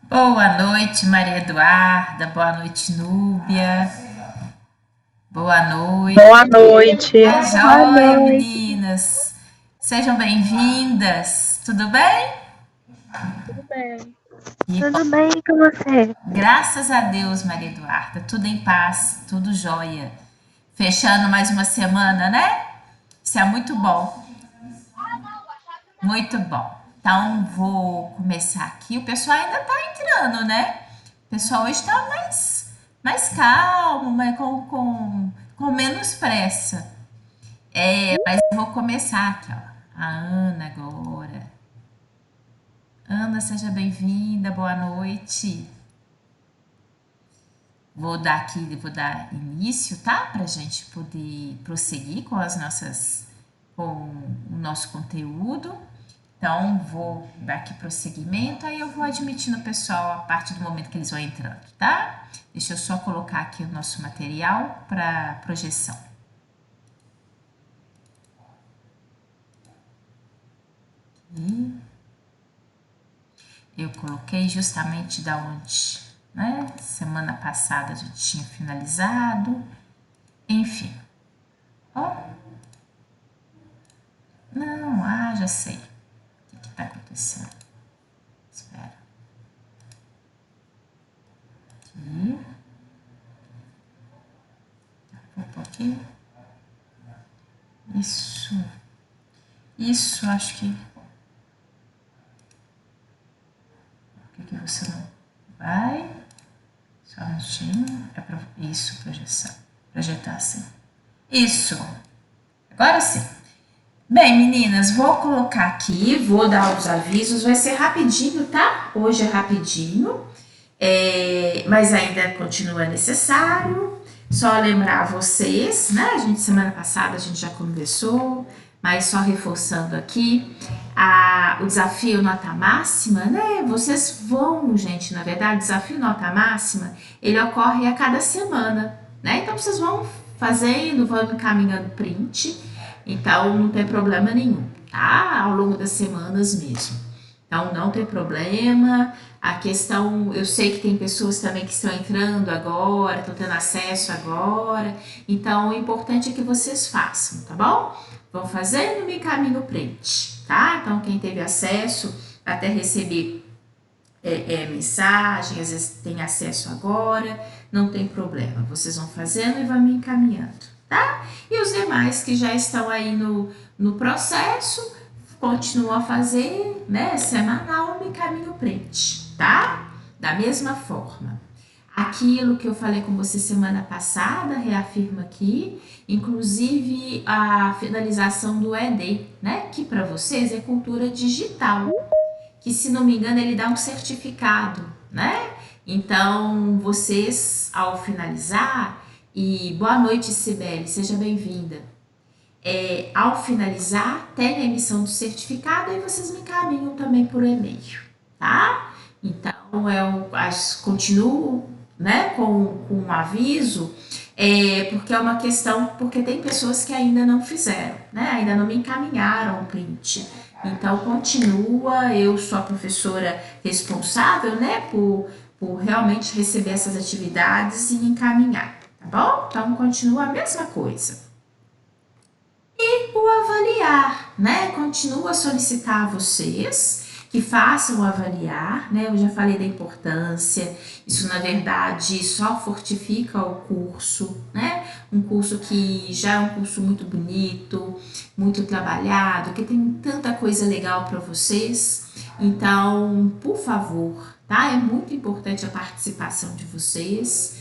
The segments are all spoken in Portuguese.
Boa noite, Maria Eduarda. Boa noite, Núbia. Boa noite. Boa noite. Tá Boa joia, noite, meninas? Sejam bem-vindas. Tudo bem? Tudo bem? E tudo bem com você? graças a Deus, Maria Eduarda, tudo em paz, tudo jóia. Fechando mais uma semana, né? Isso é muito bom, muito bom. Então, vou começar aqui. O pessoal ainda tá entrando, né? O pessoal hoje tá mais calmo, mas com menos pressa. Mas eu vou começar aqui, ó. A Ana agora. Ana, seja bem-vinda, boa noite. Vou dar início, tá? Pra gente poder prosseguir com o nosso conteúdo. Então, vou dar aqui prosseguimento, aí eu vou admitindo o pessoal a partir do momento que eles vão entrando, tá? Deixa eu só colocar aqui o nosso material para projeção. E eu coloquei justamente da onde, né? Semana passada a gente tinha finalizado. Enfim. Ó. Não, já sei. O que está acontecendo? Espera. Aqui. Vou pôr aqui. Isso. Isso, acho que. Por que você não vai? Só um minutinho. É para isso, projeção. Projetar assim. Isso. Agora sim. Bem, meninas, vou colocar aqui, vou dar os avisos, vai ser rapidinho, tá? Hoje é rapidinho, mas ainda continua necessário. Só lembrar vocês, né? Semana passada a gente já conversou, mas só reforçando aqui, o desafio nota máxima, né? Vocês vão, gente, na verdade, o desafio nota máxima, ele ocorre a cada semana, né? Então vocês vão fazendo, vão encaminhando print, então não tem problema nenhum, tá? Ao longo das semanas mesmo. Então não tem problema. A questão, eu sei que tem pessoas também que estão entrando agora, estão tendo acesso agora. Então o importante é que vocês façam, tá bom? Vão fazendo me caminho print, tá? Então quem teve acesso até receber mensagem, às vezes tem acesso agora, não tem problema. Vocês vão fazendo e vão me encaminhando, tá? E os demais que já estão aí no processo, continuam a fazer, né? Semanal, me caminho print, tá? Da mesma forma. Aquilo que eu falei com você semana passada, reafirmo aqui, inclusive a finalização do ED, né? Que para vocês é cultura digital, que se não me engano ele dá um certificado, né? Então vocês ao finalizar, e boa noite Sibeli, seja bem-vinda. Ao finalizar, tem a emissão do certificado e vocês me encaminham também por e-mail, tá? Então eu continuo, né, com um aviso, porque é uma questão, porque tem pessoas que ainda não fizeram, né? Ainda não me encaminharam o print. Então continua, eu sou a professora responsável, né, por realmente receber essas atividades e encaminhar, tá bom? Então continua a mesma coisa. E o avaliar, né? Continua a solicitar a vocês que façam o avaliar, né? Eu já falei da importância, isso na verdade só fortifica o curso, né? Um curso que já é um curso muito bonito, muito trabalhado, que tem tanta coisa legal para vocês. Então, por favor, tá? É muito importante a participação de vocês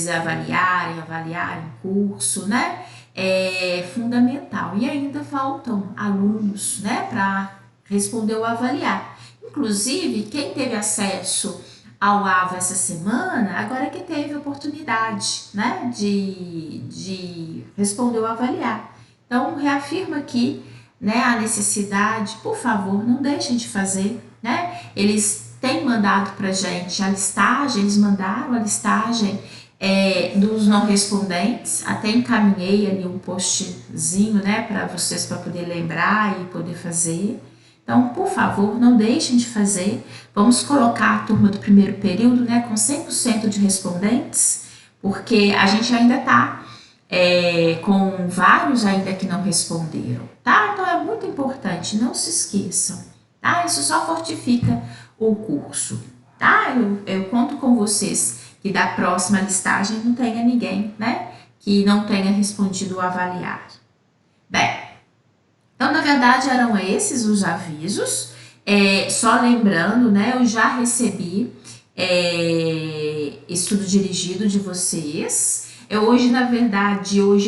avaliarem o curso, né? É fundamental. E ainda faltam alunos, né, para responder o avaliar. Inclusive, quem teve acesso ao AVA essa semana, agora que teve oportunidade, né, de responder o avaliar. Então, reafirmo aqui, né, a necessidade, por favor, não deixem de fazer, né? Eles têm mandado para gente a listagem, eles mandaram a listagem dos não respondentes, até encaminhei ali um postzinho, né, para vocês para poder lembrar e poder fazer. Então, por favor, não deixem de fazer. Vamos colocar a turma do primeiro período, né, com 100% de respondentes, porque a gente ainda está com vários ainda que não responderam, tá? Então é muito importante, não se esqueçam, tá? Isso só fortifica o curso, tá? Eu conto com vocês que da próxima listagem não tenha ninguém, né, que não tenha respondido o avaliado. Bem, então na verdade eram esses os avisos. Só lembrando, né, eu já recebi estudo dirigido de vocês. Hoje, na verdade, eu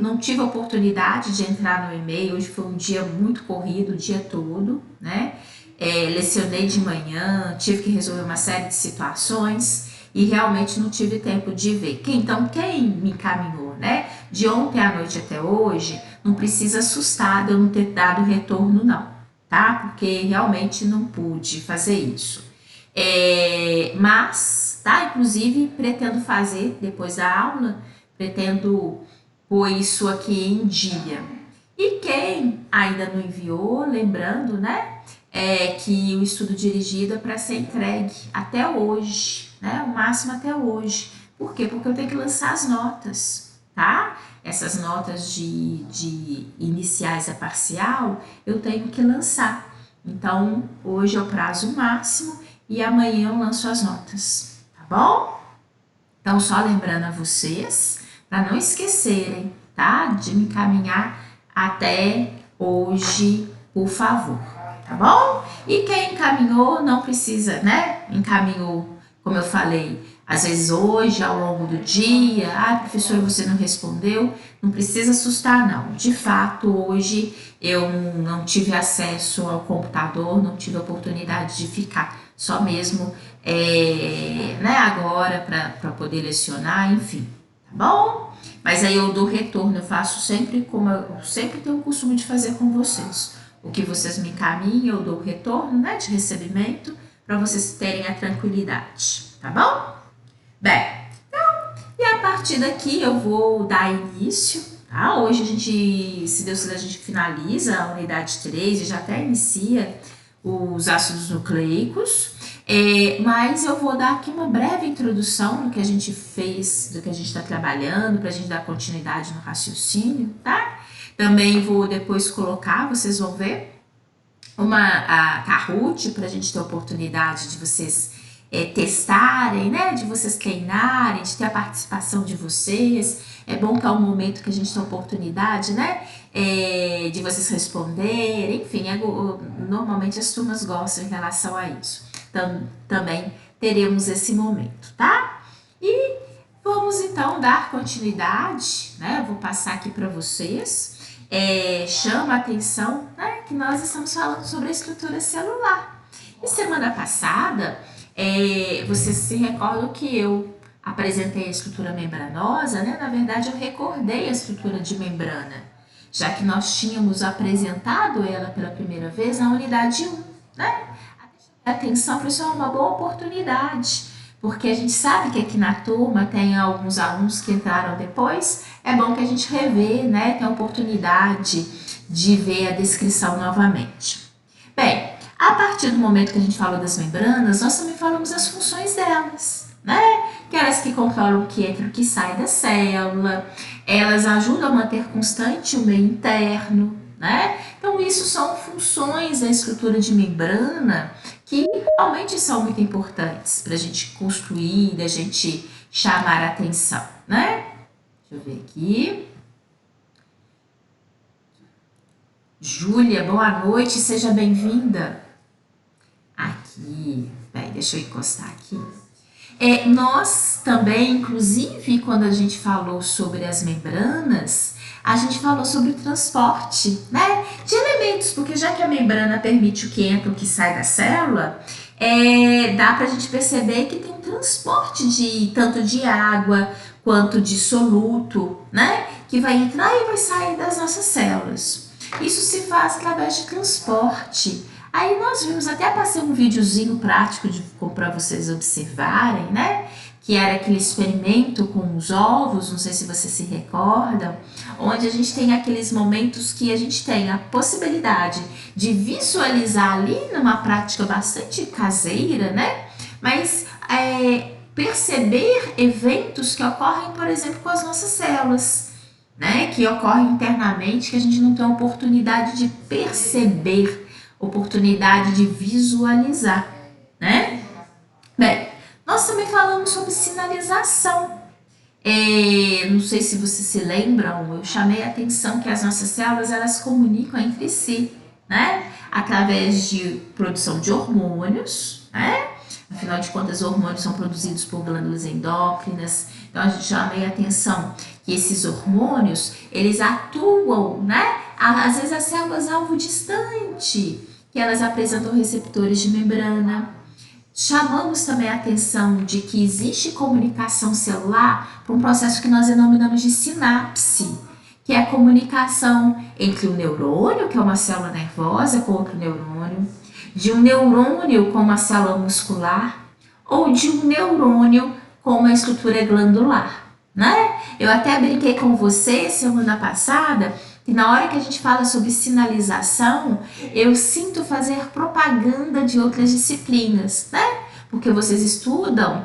não tive a oportunidade de entrar no e-mail, hoje foi um dia muito corrido, o dia todo, né? Lecionei de manhã, tive que resolver uma série de situações e realmente não tive tempo de ver. Então, quem me encaminhou, né, de ontem à noite até hoje, não precisa assustar de eu não ter dado retorno, não, tá? Porque realmente não pude fazer isso. Mas, tá? Inclusive, pretendo fazer depois da aula, pretendo pôr isso aqui em dia. E quem ainda não enviou, lembrando, né, que o estudo dirigido é para ser entregue até hoje, né, o máximo até hoje. Por quê? Porque eu tenho que lançar as notas, tá? Essas notas de iniciais a parcial, eu tenho que lançar. Então, hoje é o prazo máximo e amanhã eu lanço as notas, tá bom? Então, só lembrando a vocês, para não esquecerem, tá? De me encaminhar até hoje, por favor, tá bom? E quem encaminhou, não precisa, né? Encaminhou, como eu falei, às vezes hoje, ao longo do dia, professora, você não respondeu, não precisa assustar, não. De fato, hoje eu não tive acesso ao computador, não tive a oportunidade de ficar, só mesmo né, agora para poder lecionar, enfim, tá bom? Mas aí eu dou retorno, eu faço sempre como eu sempre tenho o costume de fazer com vocês. O que vocês me encaminham, eu dou o retorno, né, de recebimento, para vocês terem a tranquilidade, tá bom? Bem, então, e a partir daqui eu vou dar início, tá? Hoje a gente, se Deus quiser, a gente finaliza a unidade 3 e já até inicia os ácidos nucleicos, mas eu vou dar aqui uma breve introdução do que a gente fez, do que a gente está trabalhando, para a gente dar continuidade no raciocínio, tá? Também vou depois colocar, vocês vão ver, a Kahoot, para a gente ter a oportunidade de vocês testarem, né? De vocês treinarem, de ter a participação de vocês. É bom que é um momento que a gente tem a oportunidade, né? De vocês responderem, enfim, normalmente as turmas gostam em relação a isso. Então, também teremos esse momento, tá? E vamos então dar continuidade, né? Eu vou passar aqui para vocês. Chama a atenção, né, que nós estamos falando sobre a estrutura celular. E semana passada, vocês se recordam que eu apresentei a estrutura membranosa, né? Na verdade, eu recordei a estrutura de membrana, já que nós tínhamos apresentado ela pela primeira vez na unidade 1, né? Atenção, pessoal, é uma boa oportunidade, porque a gente sabe que aqui na turma tem alguns alunos que entraram depois, é bom que a gente rever, né, tem a oportunidade de ver a descrição novamente. Bem, a partir do momento que a gente falou das membranas, nós também falamos das funções delas, né? Aquelas que controlam o que entra e o que sai da célula, elas ajudam a manter constante o meio interno, né? Então, isso são funções da estrutura de membrana que realmente são muito importantes para a gente construir, da gente chamar a atenção, né? Deixa eu ver aqui. Júlia, boa noite, seja bem-vinda. Aqui, peraí, deixa eu encostar aqui. Nós também, inclusive, quando a gente falou sobre as membranas, a gente falou sobre o transporte, né, de elementos, porque já que a membrana permite o que entra e o que sai da célula, dá para a gente perceber que tem um transporte tanto de água quanto de soluto, né, que vai entrar e vai sair das nossas células. Isso se faz através de transporte. Aí nós vimos, até passei um videozinho prático para vocês observarem, né, que era aquele experimento com os ovos, não sei se vocês se recordam, onde a gente tem aqueles momentos que a gente tem a possibilidade de visualizar ali numa prática bastante caseira, né? Mas perceber eventos que ocorrem, por exemplo, com as nossas células, né? Que ocorrem internamente, que a gente não tem a oportunidade de perceber, oportunidade de visualizar, né? Bem, nós também falamos sobre sinalização. Não sei se vocês se lembram, eu chamei a atenção que as nossas células, elas comunicam entre si, né? Através de produção de hormônios, né? Afinal de contas, hormônios são produzidos por glândulas endócrinas. Então, a gente chamei a atenção que esses hormônios, eles atuam, né? Às vezes, as células alvo distante, que elas apresentam receptores de membrana. Chamamos também a atenção de que existe comunicação celular por um processo que nós denominamos de sinapse, que é a comunicação entre o neurônio, que é uma célula nervosa, com outro neurônio, de um neurônio com uma célula muscular ou de um neurônio com uma estrutura glandular, né? Eu até brinquei com você semana passada que na hora que a gente fala sobre sinalização, eu sinto fazer propaganda de outras disciplinas, né? Porque vocês estudam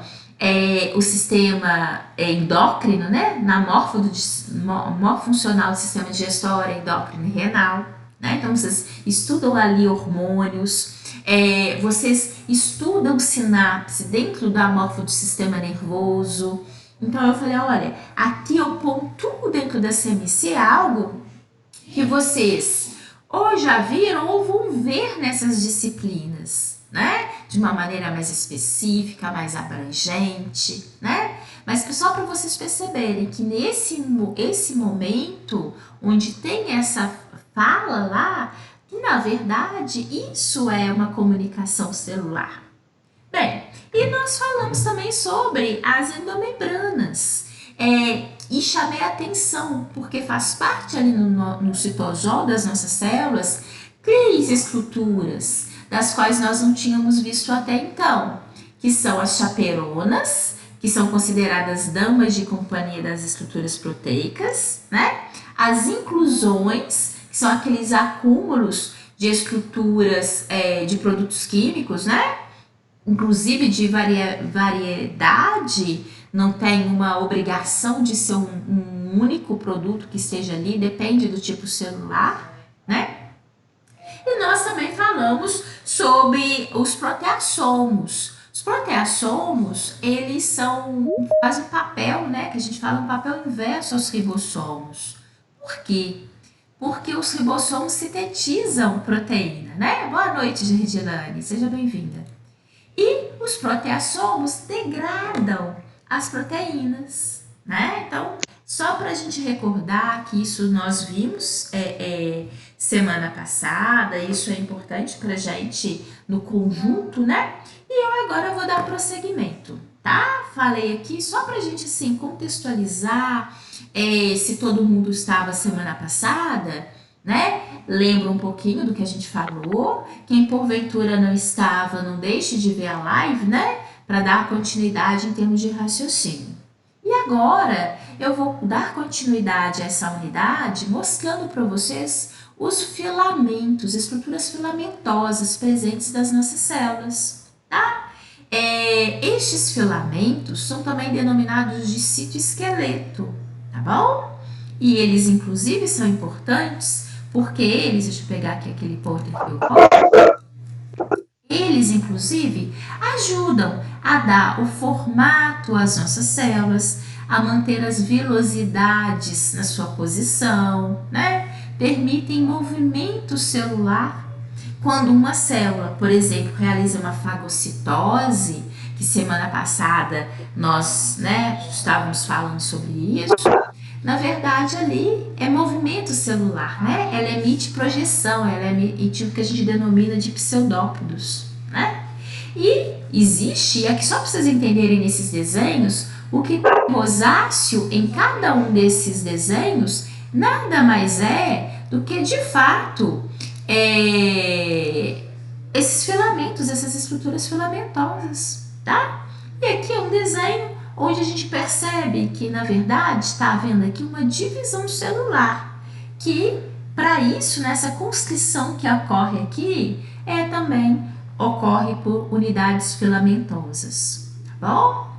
o sistema endócrino, né? Na morfofuncional do sistema digestório, endócrino e renal, né? Então, vocês estudam ali hormônios, vocês estudam sinapse dentro da morfo do sistema nervoso. Então, eu falei, olha, aqui eu pontuo dentro da CMC algo que vocês ou já viram ou vão ver nessas disciplinas, né? De uma maneira mais específica, mais abrangente, né? Mas só para vocês perceberem que esse momento onde tem essa fala lá, que na verdade isso é uma comunicação celular. Bem, e nós falamos também sobre as endomembranas. E chamei a atenção, porque faz parte ali no citosol das nossas células, 3 estruturas, das quais nós não tínhamos visto até então, que são as chaperonas, que são consideradas damas de companhia das estruturas proteicas, né? As inclusões, que são aqueles acúmulos de estruturas de produtos químicos, né? Inclusive de variedade, não tem uma obrigação de ser um único produto que esteja ali, depende do tipo celular, né? E nós também falamos sobre os proteassomos. Os proteassomos, eles fazem um papel, né, que a gente fala um papel inverso aos ribossomos. Por quê? Porque os ribossomos sintetizam proteína, né? Boa noite, Gerdiane, seja bem-vinda. E os proteassomos degradam as proteínas, né? Então, só para a gente recordar que isso nós vimos semana passada, isso é importante para a gente no conjunto, né? E eu agora vou dar prosseguimento, tá? Falei aqui só para a gente assim contextualizar se todo mundo estava semana passada, né? Lembra um pouquinho do que a gente falou. Quem porventura não estava, não deixe de ver a live, né? Para dar continuidade em termos de raciocínio. E agora eu vou dar continuidade a essa unidade mostrando para vocês os filamentos, estruturas filamentosas presentes das nossas células, tá? Estes filamentos são também denominados de citoesqueleto, tá bom? E eles inclusive são importantes porque deixa eu pegar aqui aquele ponto que eu coloco. Eles, inclusive, ajudam a dar o formato às nossas células, a manter as velocidades na sua posição, né? Permitem movimento celular. Quando uma célula, por exemplo, realiza uma fagocitose, que semana passada nós, né, estávamos falando sobre isso, na verdade ali é movimento celular, né? Ela emite projeção, ela emite o que a gente denomina de pseudópodos, né? E existe, aqui só para vocês entenderem nesses desenhos, o que tem rosáceo em cada um desses desenhos nada mais é do que de fato esses filamentos, essas estruturas filamentosas, tá? E aqui é um desenho onde a gente percebe que, na verdade, está havendo aqui uma divisão celular, que, para isso, nessa conscrição que ocorre aqui, também ocorre por unidades filamentosas, tá bom?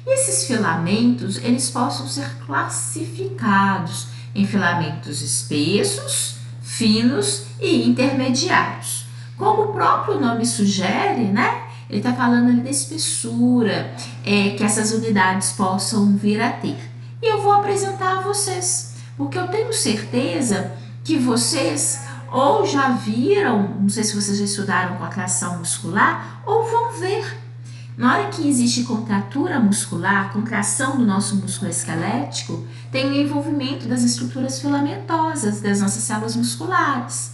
E esses filamentos, eles possam ser classificados em filamentos espessos, finos e intermediários. Como o próprio nome sugere, né? Ele está falando ali da espessura que essas unidades possam vir a ter. E eu vou apresentar a vocês, porque eu tenho certeza que vocês ou já viram, não sei se vocês já estudaram contração muscular, ou vão ver. Na hora que existe contratura muscular, contração do nosso músculo esquelético, tem o envolvimento das estruturas filamentosas das nossas células musculares,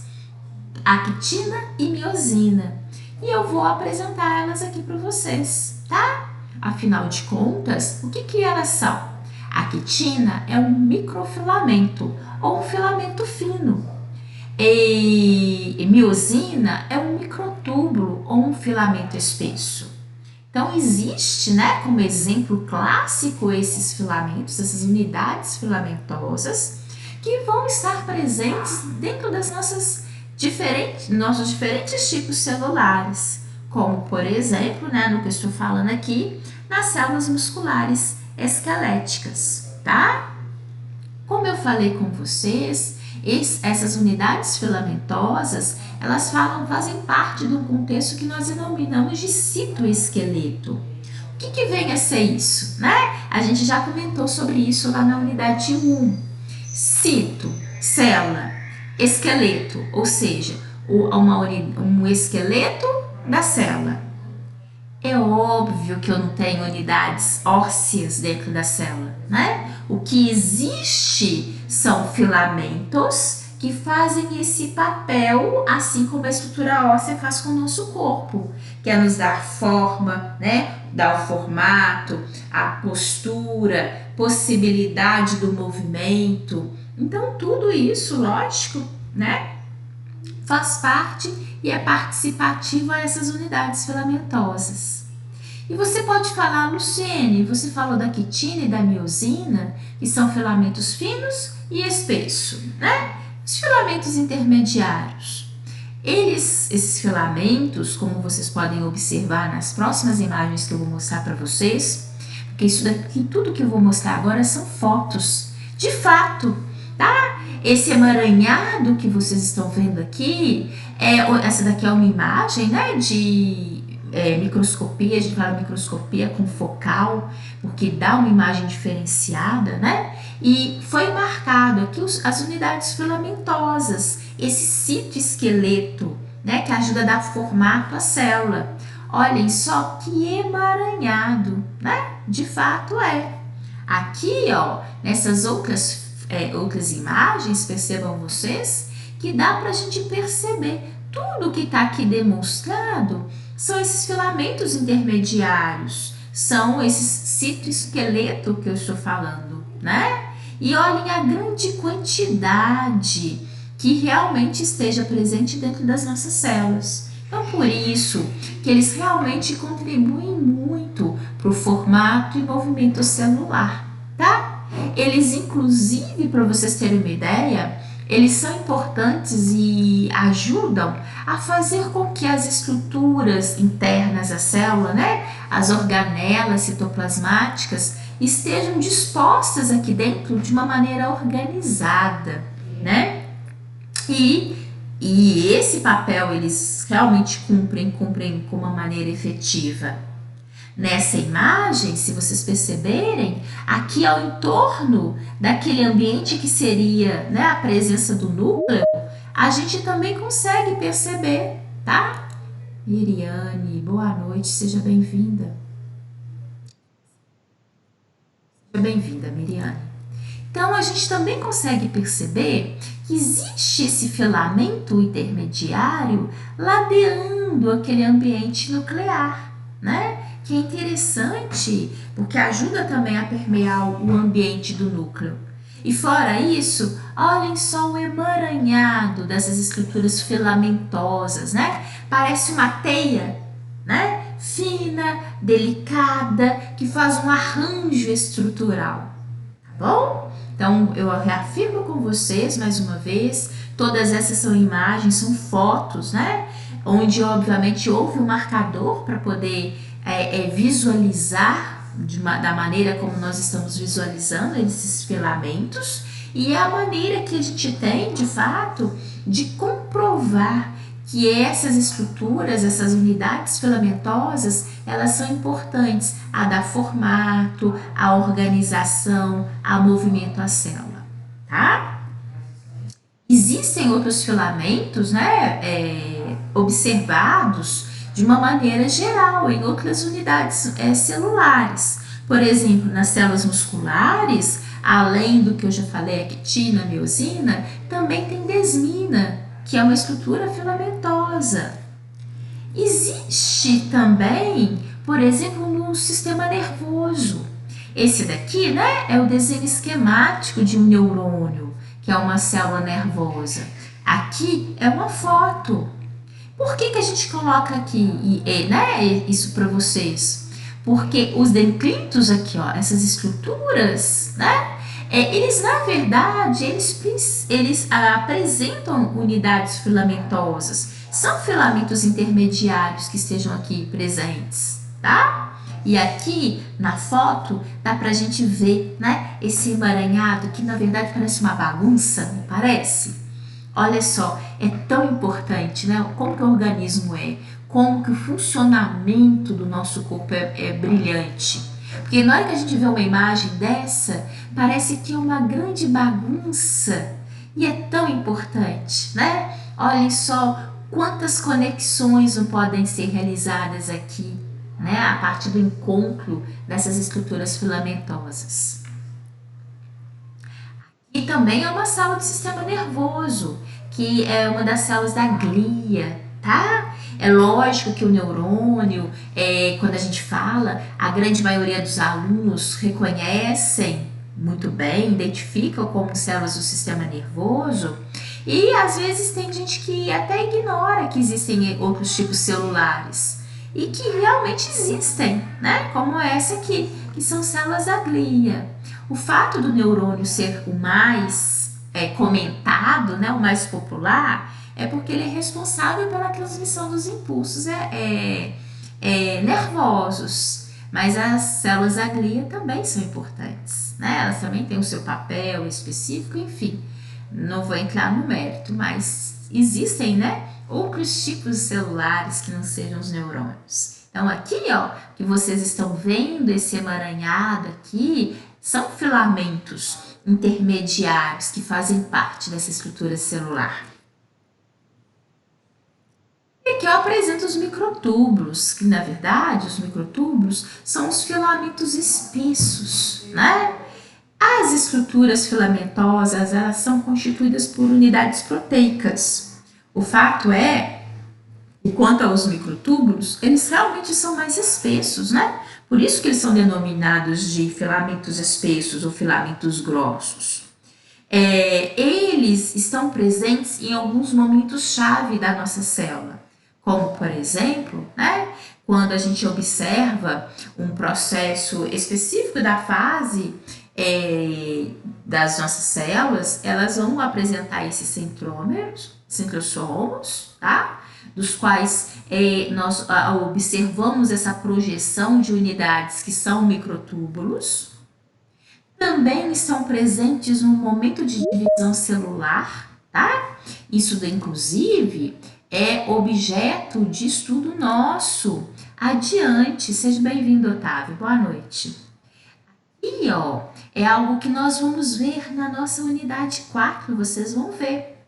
actina e miosina. E eu vou apresentar elas aqui para vocês, tá? Afinal de contas, o que elas são? A actina é um microfilamento ou um filamento fino. E miosina é um microtúbulo ou um filamento espesso. Então, existe, né, como exemplo clássico esses filamentos, essas unidades filamentosas, que vão estar presentes dentro das nossos diferentes tipos celulares, como, por exemplo, né, no que eu estou falando aqui, nas células musculares esqueléticas, tá? Como eu falei com vocês, essas unidades filamentosas, elas fazem parte de um contexto que nós denominamos de citoesqueleto. O que vem a ser isso, né? A gente já comentou sobre isso lá na unidade 1. Cito, célula, esqueleto, ou seja, um esqueleto da célula. É óbvio que eu não tenho unidades ósseas dentro da célula, né? O que existe são filamentos que fazem esse papel, assim como a estrutura óssea faz com o nosso corpo, que é nos dar forma, né? Dar o formato, a postura, possibilidade do movimento. Então, tudo isso, lógico, né? Faz parte e é participativo a essas unidades filamentosas. E você pode falar, Luciene, você falou da quitina e da miosina, que são filamentos finos e espessos, né? Os filamentos intermediários. Esses filamentos, como vocês podem observar nas próximas imagens que eu vou mostrar para vocês, porque isso daqui, tudo que eu vou mostrar agora são fotos, de fato, tá? Esse emaranhado que vocês estão vendo aqui, essa daqui é uma imagem, né, de microscopia, a gente fala microscopia com focal, porque dá uma imagem diferenciada, né? E foi marcado aqui as unidades filamentosas, esse citoesqueleto, né, que ajuda a dar formato à célula. Olhem só que emaranhado, né? De fato é. Aqui, ó, nessas outras imagens, percebam vocês, que dá para a gente perceber tudo que está aqui demonstrado são esses filamentos intermediários, são esses citoesqueleto que eu estou falando, né? E olhem a grande quantidade que realmente esteja presente dentro das nossas células. Então, por isso que eles realmente contribuem muito para o formato e movimento celular, tá? Eles, inclusive, para vocês terem uma ideia, eles são importantes e ajudam a fazer com que as estruturas internas da célula, né, as organelas citoplasmáticas, estejam dispostas aqui dentro de uma maneira organizada, né? E esse papel eles realmente cumprem com uma maneira efetiva. Nessa imagem, se vocês perceberem, aqui ao entorno daquele ambiente que seria, né, a presença do núcleo, a gente também consegue perceber, tá? Miriane, boa noite, seja bem-vinda. Seja bem-vinda, Miriane. Então, a gente também consegue perceber que existe esse filamento intermediário ladeando aquele ambiente nuclear, né? Que é interessante, porque ajuda também a permear o ambiente do núcleo. E fora isso, olhem só o emaranhado dessas estruturas filamentosas, né? Parece uma teia, né? fina, delicada, que faz um arranjo estrutural, tá bom? Então, eu reafirmo com vocês, mais uma vez, todas essas são imagens, são fotos, né? Onde, obviamente, houve um marcador para poder visualizar da maneira como nós estamos visualizando esses filamentos, e é a maneira que a gente tem, de fato, de comprovar que essas estruturas, essas unidades filamentosas, elas são importantes a dar formato, a organização, a movimento à célula, tá? Existem outros filamentos, né, observados de uma maneira geral em outras unidades celulares. Por exemplo, nas células musculares, além do que eu já falei, actina, miosina, também tem desmina, que é uma estrutura filamentosa. Existe também, por exemplo, no sistema nervoso. Esse daqui, né, é o desenho esquemático de um neurônio, que é uma célula nervosa. Aqui é uma foto. Por que a gente coloca aqui, né, isso para vocês? Porque os dendritos aqui, ó, essas estruturas, né, eles na verdade, eles apresentam unidades filamentosas. São filamentos intermediários que estejam aqui presentes, tá? E aqui na foto dá pra gente ver, né, esse emaranhado que na verdade parece uma bagunça, não parece? Olha só, é tão importante, né? Como que o organismo é, como que o funcionamento do nosso corpo é brilhante. Porque na hora que a gente vê uma imagem dessa, parece que é uma grande bagunça e é tão importante, né? Olhem só quantas conexões não podem ser realizadas aqui, né? A partir do encontro dessas estruturas filamentosas. E também é uma célula do sistema nervoso, que é uma das células da glia, tá? É lógico que o neurônio, quando a gente fala, a grande maioria dos alunos reconhecem muito bem, identificam como células do sistema nervoso, e às vezes tem gente que até ignora que existem outros tipos celulares, e que realmente existem, né? Como essa aqui, que são células da glia. O fato do neurônio ser o mais comentado, né, o mais popular, é porque ele é responsável pela transmissão dos impulsos nervosos. Mas as células da glia também são importantes, né? Elas também têm o seu papel específico, enfim. Não vou entrar no mérito, mas existem, né, outros tipos celulares que não sejam os neurônios. Então aqui, ó, que vocês estão vendo esse emaranhado aqui, são filamentos intermediários que fazem parte dessa estrutura celular. E aqui eu apresento os microtúbulos, que na verdade os microtúbulos são os filamentos espessos, né? As estruturas filamentosas, elas são constituídas por unidades proteicas. O fato é que quanto aos microtúbulos, eles realmente são mais espessos, né? Por isso que eles são denominados de filamentos espessos ou filamentos grossos. Eles estão presentes em alguns momentos-chave da nossa célula, como, por exemplo, né, quando a gente observa um processo específico da fase das nossas células, elas vão apresentar esses centrosomos, tá? Dos quais nós observamos essa projeção de unidades que são microtúbulos. Também estão presentes no momento de divisão celular, tá? Isso, inclusive, é objeto de estudo nosso. Adiante, seja bem-vindo, Otávio, boa noite. E, ó, é algo que nós vamos ver na nossa unidade 4, vocês vão ver,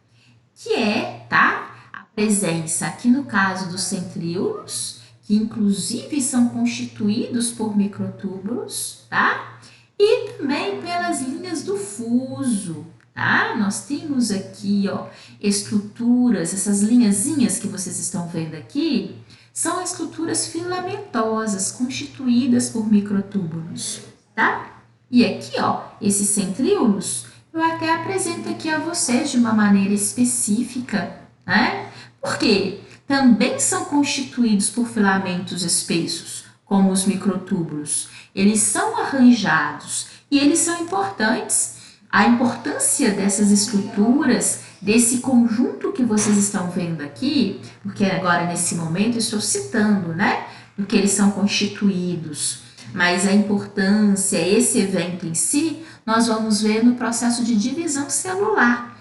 que é, tá? A presença, aqui no caso dos centríolos, que inclusive são constituídos por microtúbulos, tá? E também pelas linhas do fuso, tá? Nós temos aqui, ó, estruturas, essas linhazinhas que vocês estão vendo aqui, são estruturas filamentosas constituídas por microtúbulos, tá? E aqui, ó, esses centríolos, eu até apresento aqui a vocês de uma maneira específica, né? Por quê? também são constituídos por filamentos espessos, como os microtúbulos. Eles são arranjados e eles são importantes. A importância dessas estruturas, desse conjunto que vocês estão vendo aqui, porque agora nesse momento eu estou citando, né? Porque eles são constituídos, mas a importância, esse evento em si, nós vamos ver no processo de divisão celular,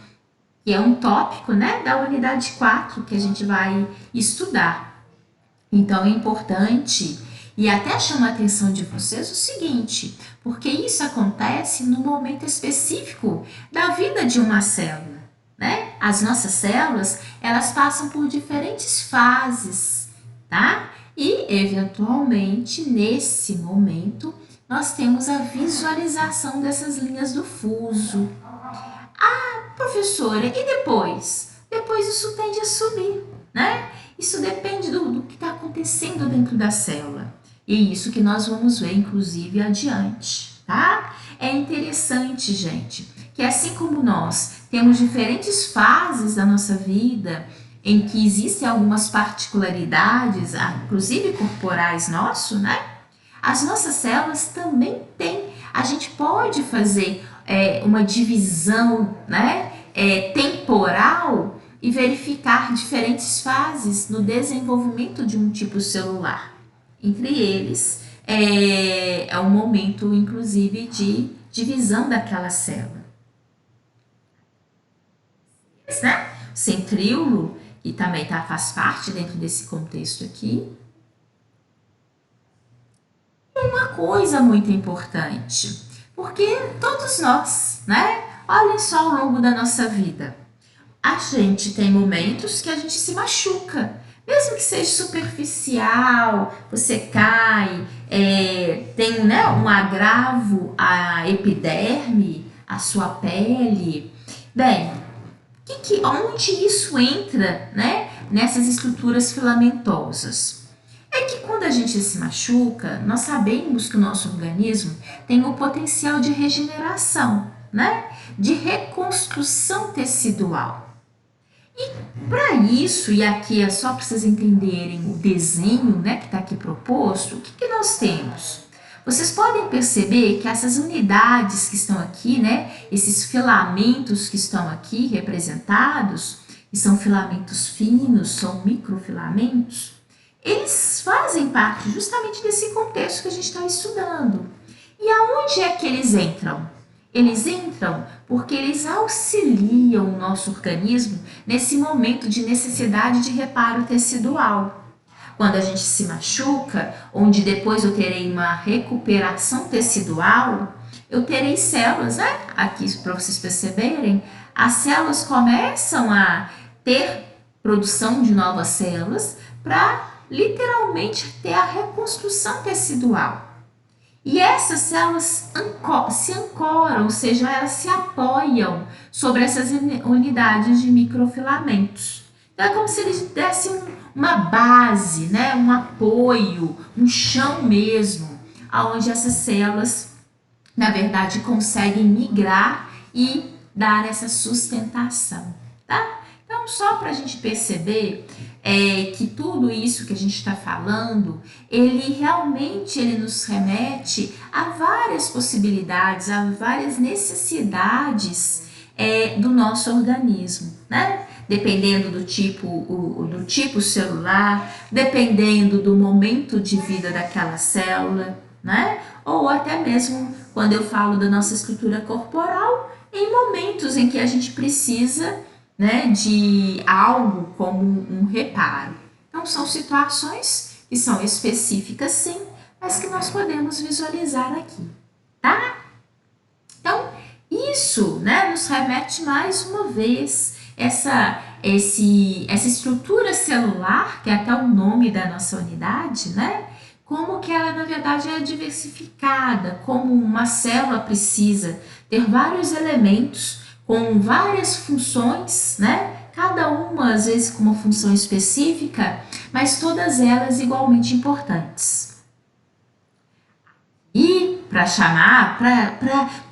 que é um tópico, né, da unidade 4 que a gente vai estudar. Então é importante e até chama a atenção de vocês o seguinte, porque isso acontece no momento específico da vida de uma célula, né? As nossas células, elas passam por diferentes fases, tá? E, eventualmente, nesse momento, nós temos a visualização dessas linhas do fuso. Ah, professora, e depois? Depois isso tende a subir, né? Isso depende do que está acontecendo dentro da célula. E isso que nós vamos ver, inclusive, adiante, tá? É interessante, gente, que assim como nós temos diferentes fases da nossa vida, em que existem algumas particularidades, inclusive corporais nosso, né? As nossas células também têm, a gente pode fazer uma divisão, né, temporal e verificar diferentes fases no desenvolvimento de um tipo celular. Entre eles, é um momento, inclusive, de divisão daquela célula. Né? O centríolo, que também faz parte dentro desse contexto aqui. Uma coisa muito importante, porque todos nós, né? Olhem só ao longo da nossa vida. A gente tem momentos que a gente se machuca, mesmo que seja superficial, você cai, tem, né, um agravo à epiderme, à sua pele. Bem, onde isso entra, né, nessas estruturas filamentosas? É que quando a gente se machuca, nós sabemos que o nosso organismo tem o potencial de regeneração, né, de reconstrução tecidual. E para isso, e aqui é só para vocês entenderem o desenho, né, que está aqui proposto, o que nós temos? Vocês podem perceber que essas unidades que estão aqui, né, esses filamentos que estão aqui representados, que são filamentos finos, são microfilamentos, eles fazem parte justamente desse contexto que a gente está estudando. E aonde é que eles entram? Eles entram porque eles auxiliam o nosso organismo nesse momento de necessidade de reparo tecidual. Quando a gente se machuca, onde depois eu terei uma recuperação tecidual, eu terei células, né? Aqui para vocês perceberem, as células começam a ter produção de novas células para literalmente ter a reconstrução tecidual. E essas células se ancoram, ou seja, elas se apoiam sobre essas unidades de microfilamentos. Então, é como se eles dessem uma base, né? Um apoio, um chão mesmo, aonde essas células, na verdade, conseguem migrar e dar essa sustentação, tá? Então, só para a gente perceber que tudo isso que a gente está falando, ele realmente nos remete a várias possibilidades, a várias necessidades do nosso organismo, né? Dependendo do tipo celular, dependendo do momento de vida daquela célula, né? Ou até mesmo quando eu falo da nossa estrutura corporal, em momentos em que a gente precisa, né, de algo como um reparo. Então, são situações que são específicas, sim, mas que nós podemos visualizar aqui, tá? Então, isso, né, nos remete mais uma vez essa estrutura celular, que é até o nome da nossa unidade, né? Como que ela, na verdade, é diversificada, como uma célula precisa ter vários elementos com várias funções, né? Cada uma, às vezes, com uma função específica, mas todas elas igualmente importantes. E para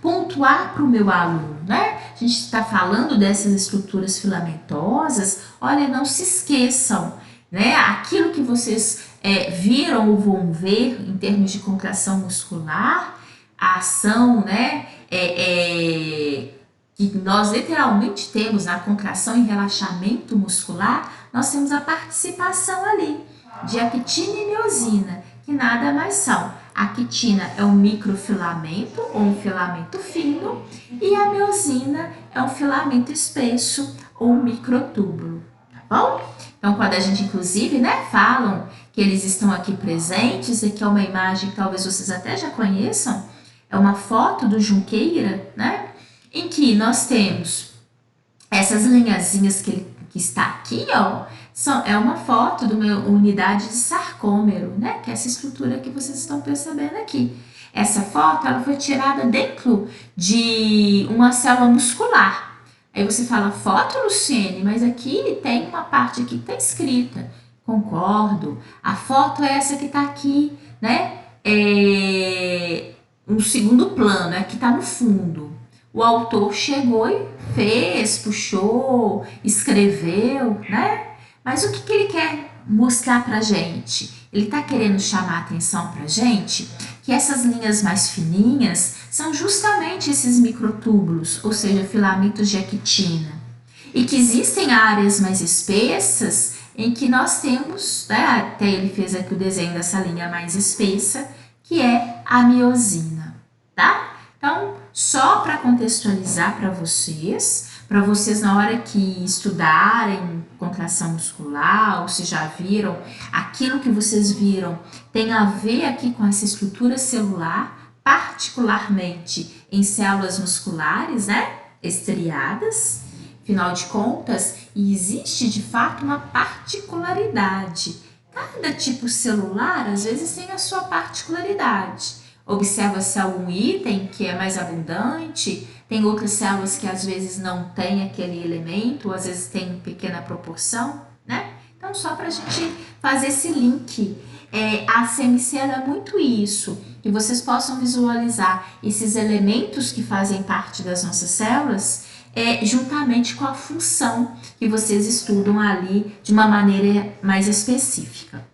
pontuar para o meu aluno, né? A gente está falando dessas estruturas filamentosas, olha, não se esqueçam né? Aquilo que vocês viram ou vão ver em termos de contração muscular, a ação, né? Que nós literalmente temos na contração e relaxamento muscular, nós temos a participação ali de actina e miosina, que nada mais são. A actina é um microfilamento ou um filamento fino e a miosina é um filamento espesso ou um microtúbulo, tá bom? Então, quando a gente, inclusive, né, falam que eles estão aqui presentes, aqui é uma imagem que talvez vocês até já conheçam, é uma foto do Junqueira, né, em que nós temos essas linhazinhas que está aqui, ó, é uma foto de uma unidade de sarcômero, né, que é essa estrutura que vocês estão percebendo aqui. Essa foto ela foi tirada dentro de uma célula muscular. Aí você fala, foto, Luciene, mas aqui tem uma parte aqui que está escrita. Concordo. A foto é essa que está aqui, né? No segundo plano, é que está no fundo. O autor chegou e fez, puxou, escreveu, né? Mas o que ele quer mostrar pra gente? Ele está querendo chamar a atenção pra gente que essas linhas mais fininhas são justamente esses microtúbulos, ou seja, filamentos de actina. E que existem áreas mais espessas em que nós temos, né, até ele fez aqui o desenho dessa linha mais espessa, que é a miosina, tá? Então, só para contextualizar para vocês na hora que estudarem contração muscular, ou se já viram, aquilo que vocês viram tem a ver aqui com essa estrutura celular, particularmente em células musculares, né, estriadas. Afinal de contas, existe de fato uma particularidade. Cada tipo celular, às vezes, tem a sua particularidade. Observa-se algum item que é mais abundante, tem outras células que às vezes não tem aquele elemento, ou às vezes tem em pequena proporção, né? Então, só para a gente fazer esse link, a CMC é muito isso, que vocês possam visualizar esses elementos que fazem parte das nossas células, juntamente com a função que vocês estudam ali de uma maneira mais específica.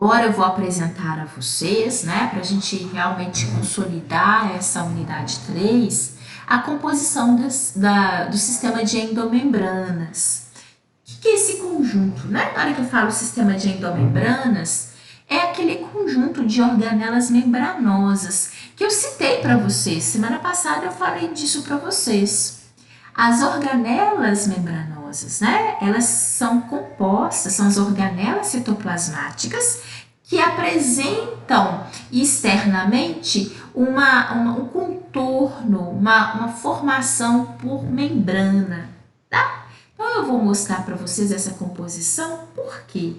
Agora eu vou apresentar a vocês, né, para a gente realmente consolidar essa unidade 3, a composição do sistema de endomembranas. O que é esse conjunto? Né? Na hora que eu falo sistema de endomembranas, é aquele conjunto de organelas membranosas que eu citei para vocês. Semana passada eu falei disso para vocês. As organelas membranosas, né? Elas são compostas, são as organelas citoplasmáticas que apresentam externamente um contorno, uma formação por membrana, tá? Então eu vou mostrar para vocês essa composição, por quê?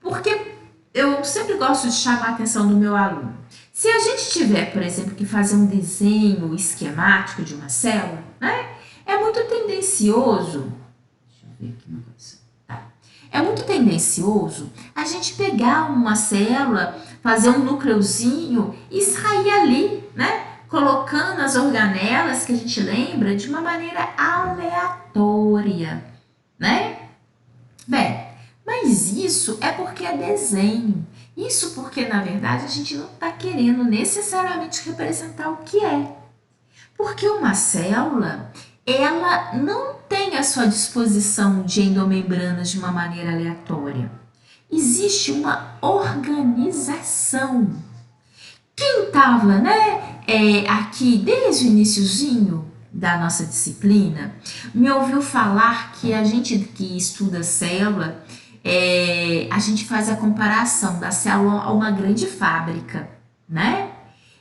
Porque eu sempre gosto de chamar a atenção do meu aluno. Se a gente tiver, por exemplo, que fazer um desenho esquemático de uma célula, né? É muito tendencioso, deixa eu ver aqui uma coisa, tá? É muito tendencioso a gente pegar uma célula, fazer um núcleozinho e sair ali, né? Colocando as organelas que a gente lembra de uma maneira aleatória, né? Bem, mas isso é porque é desenho. Isso porque, na verdade, a gente não está querendo necessariamente representar o que é. Porque uma célula, ela não tem à sua disposição de endomembranas de uma maneira aleatória. Existe uma organização. Quem estava, né, aqui desde o iniciozinho da nossa disciplina, me ouviu falar que a gente que estuda célula, a gente faz a comparação da célula a uma grande fábrica, né?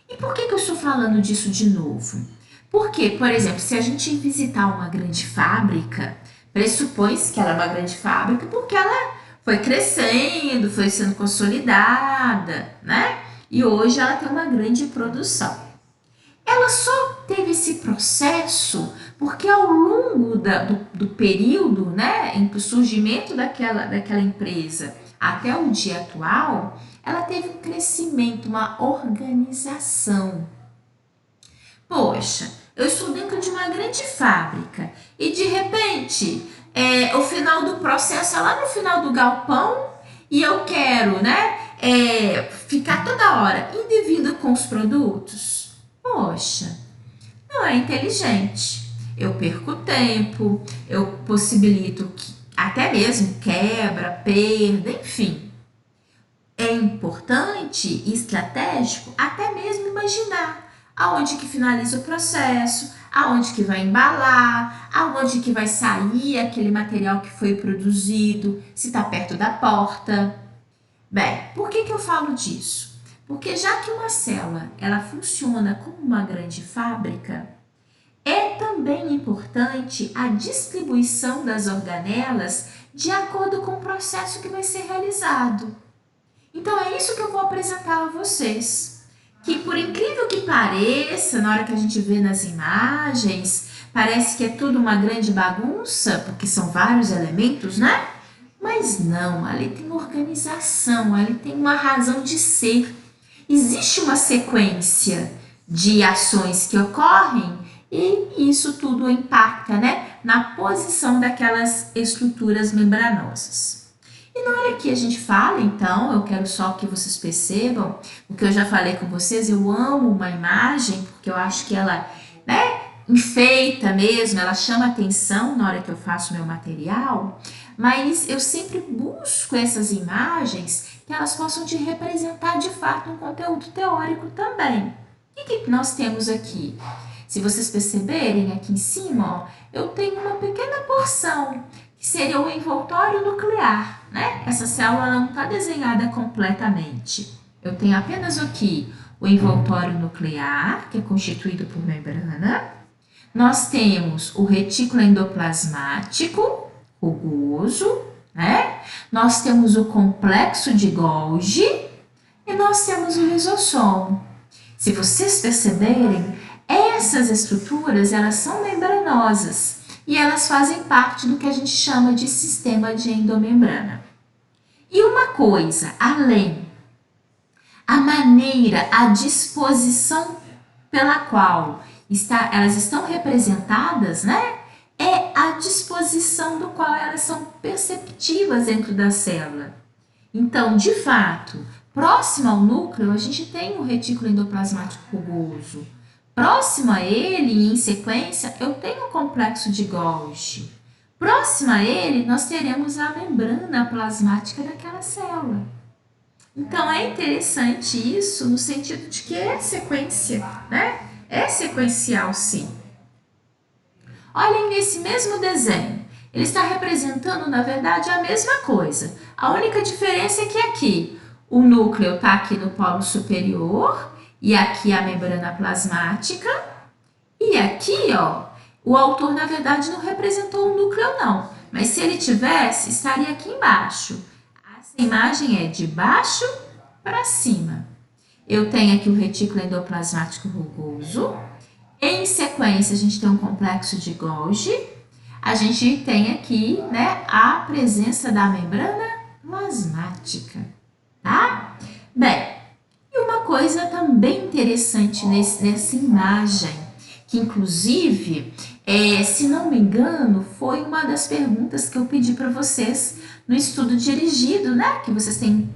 E por que eu estou falando disso de novo? Porque, por exemplo, se a gente visitar uma grande fábrica, pressupõe-se que ela é uma grande fábrica porque ela foi crescendo, foi sendo consolidada, né? E hoje ela tem uma grande produção. Ela só teve esse processo porque ao longo do período, né, entre o surgimento daquela empresa até o dia atual, ela teve um crescimento, uma organização. Poxa, eu estou dentro de uma grande fábrica e de repente o final do processo é lá no final do galpão e eu quero, né, ficar toda hora indo e vindo com os produtos. Poxa, não é inteligente. Eu perco tempo, eu possibilito que até mesmo quebra, perda, enfim. É importante e estratégico até mesmo imaginar aonde que finaliza o processo, aonde que vai embalar, aonde que vai sair aquele material que foi produzido, se está perto da porta. Bem, por que eu falo disso? Porque já que uma célula ela funciona como uma grande fábrica, é também importante a distribuição das organelas de acordo com o processo que vai ser realizado. Então é isso que eu vou apresentar a vocês, que por incrível que pareça, na hora que a gente vê nas imagens, parece que é tudo uma grande bagunça, porque são vários elementos, né? Mas não, ali tem organização, ali tem uma razão de ser. Existe uma sequência de ações que ocorrem e isso tudo impacta, né, na posição daquelas estruturas membranosas. E na hora que a gente fala, então, eu quero só que vocês percebam o que eu já falei com vocês, eu amo uma imagem, porque eu acho que ela, né, enfeita mesmo, ela chama atenção na hora que eu faço meu material, mas eu sempre busco essas imagens que elas possam te representar de fato um conteúdo teórico também. O que nós temos aqui? Se vocês perceberem aqui em cima, ó, eu tenho uma pequena porção que seria o envoltório nuclear, né? Essa célula não está desenhada completamente. Eu tenho apenas aqui o envoltório nuclear, que é constituído por membrana. Nós temos o retículo endoplasmático, rugoso, né? Nós temos o complexo de Golgi e nós temos o lisossomo. Se vocês perceberem, essas estruturas, elas são membranosas e elas fazem parte do que a gente chama de sistema de endomembrana. E uma coisa, além, a maneira, a disposição pela qual elas estão representadas, né? É a disposição do qual elas são perceptivas dentro da célula. Então, de fato, próximo ao núcleo, a gente tem o retículo endoplasmático rugoso. Próximo a ele, em sequência, eu tenho o complexo de Golgi. Próximo a ele, nós teremos a membrana plasmática daquela célula. Então, é interessante isso no sentido de que é sequência, né? É sequencial, sim. Olhem nesse mesmo desenho. Ele está representando, na verdade, a mesma coisa. A única diferença é que aqui o núcleo está aqui no polo superior e aqui a membrana plasmática. E aqui, ó, o autor, na verdade, não representou o núcleo, não. Mas se ele tivesse, estaria aqui embaixo. Essa imagem é de baixo para cima. Eu tenho aqui o retículo endoplasmático rugoso. Em sequência, a gente tem um complexo de Golgi. A gente tem aqui, né, a presença da membrana plasmática, tá? Bem, e uma coisa também interessante nessa imagem, que inclusive, se não me engano, foi uma das perguntas que eu pedi para vocês no estudo dirigido, né, que vocês têm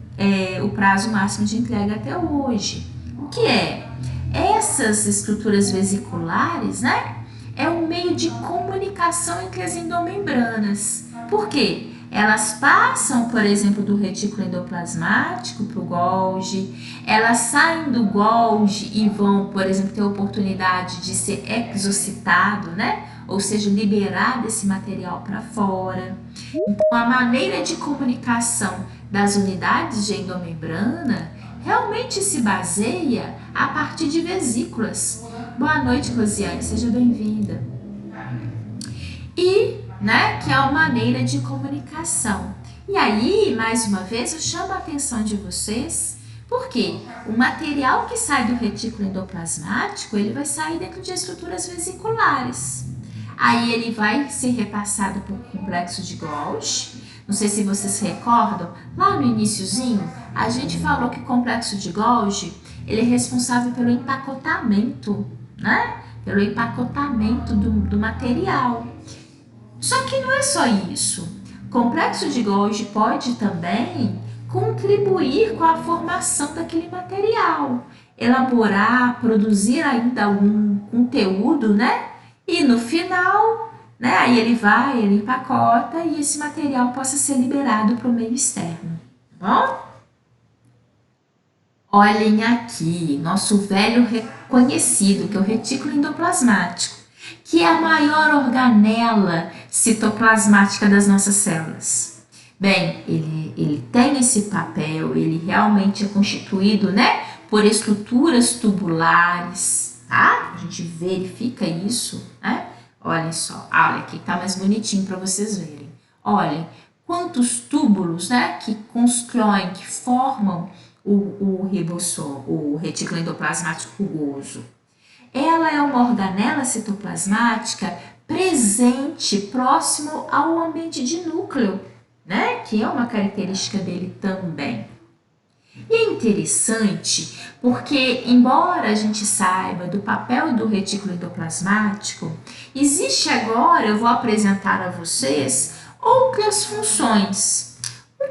o prazo máximo de entrega até hoje. O que é? Essas estruturas vesiculares, né, é um meio de comunicação entre as endomembranas. Por quê? Elas passam, por exemplo, do retículo endoplasmático para o Golgi, elas saem do Golgi e vão, por exemplo, ter a oportunidade de ser exocitado, né? Ou seja, liberar esse material para fora. Então, a maneira de comunicação das unidades de endomembrana realmente se baseia a partir de vesículas. Boa noite, Rosiane, seja bem-vinda. E, né, que é uma maneira de comunicação. E aí, mais uma vez, eu chamo a atenção de vocês, porque o material que sai do retículo endoplasmático, ele vai sair dentro de estruturas vesiculares. Aí ele vai ser repassado por complexo de Golgi. Não sei se vocês se recordam, lá no iniciozinho, a gente falou que o complexo de Golgi, ele é responsável pelo empacotamento, né? Pelo empacotamento do material. Só que não é só isso. O complexo de Golgi pode também contribuir com a formação daquele material, elaborar, produzir ainda algum conteúdo, né? E no final, né, aí ele empacota e esse material possa ser liberado para o meio externo, tá bom? Olhem aqui, nosso velho reconhecido, que é o retículo endoplasmático, que é a maior organela citoplasmática das nossas células. Bem, ele tem esse papel, ele realmente é constituído, né, por estruturas tubulares, tá? A gente verifica isso, né? Olhem só, olha aqui, tá mais bonitinho para vocês verem. Olhem quantos túbulos, né, que constroem, que formam o ribossomo, o retículo endoplasmático rugoso. Ela é uma organela citoplasmática presente próximo ao ambiente de núcleo, né? Que é uma característica dele também. E é interessante porque, embora a gente saiba do papel do retículo endoplasmático, existe agora, eu vou apresentar a vocês, outras funções.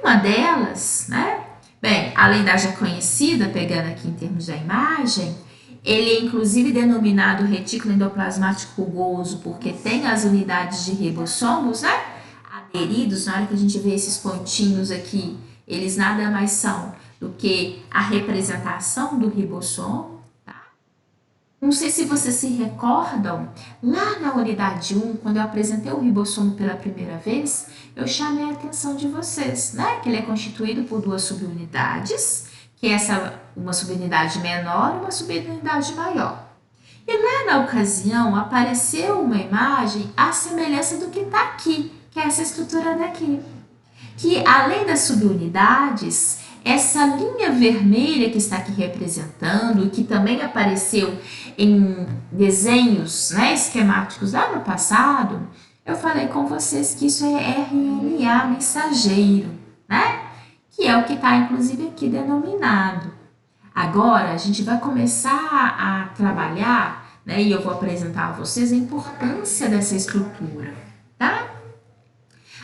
Uma delas, né? Bem, além da já conhecida, pegando aqui em termos da imagem, ele é inclusive denominado retículo endoplasmático rugoso porque tem as unidades de ribossomos, né, aderidos. Na hora que a gente vê esses pontinhos aqui, eles nada mais são do que a representação do ribossomo. Não sei se vocês se recordam, lá na unidade 1, quando eu apresentei o ribossomo pela primeira vez, eu chamei a atenção de vocês, né? Que ele é constituído por duas subunidades, que é uma subunidade menor e uma subunidade maior. E lá na ocasião apareceu uma imagem à semelhança do que está aqui, que é essa estrutura daqui. Que além das subunidades, essa linha vermelha que está aqui representando, que também apareceu em desenhos, né, esquemáticos lá no passado, eu falei com vocês que isso é RNA mensageiro, né? Que é o que está inclusive aqui denominado. Agora a gente vai começar a trabalhar, né, e eu vou apresentar a vocês a importância dessa estrutura, tá?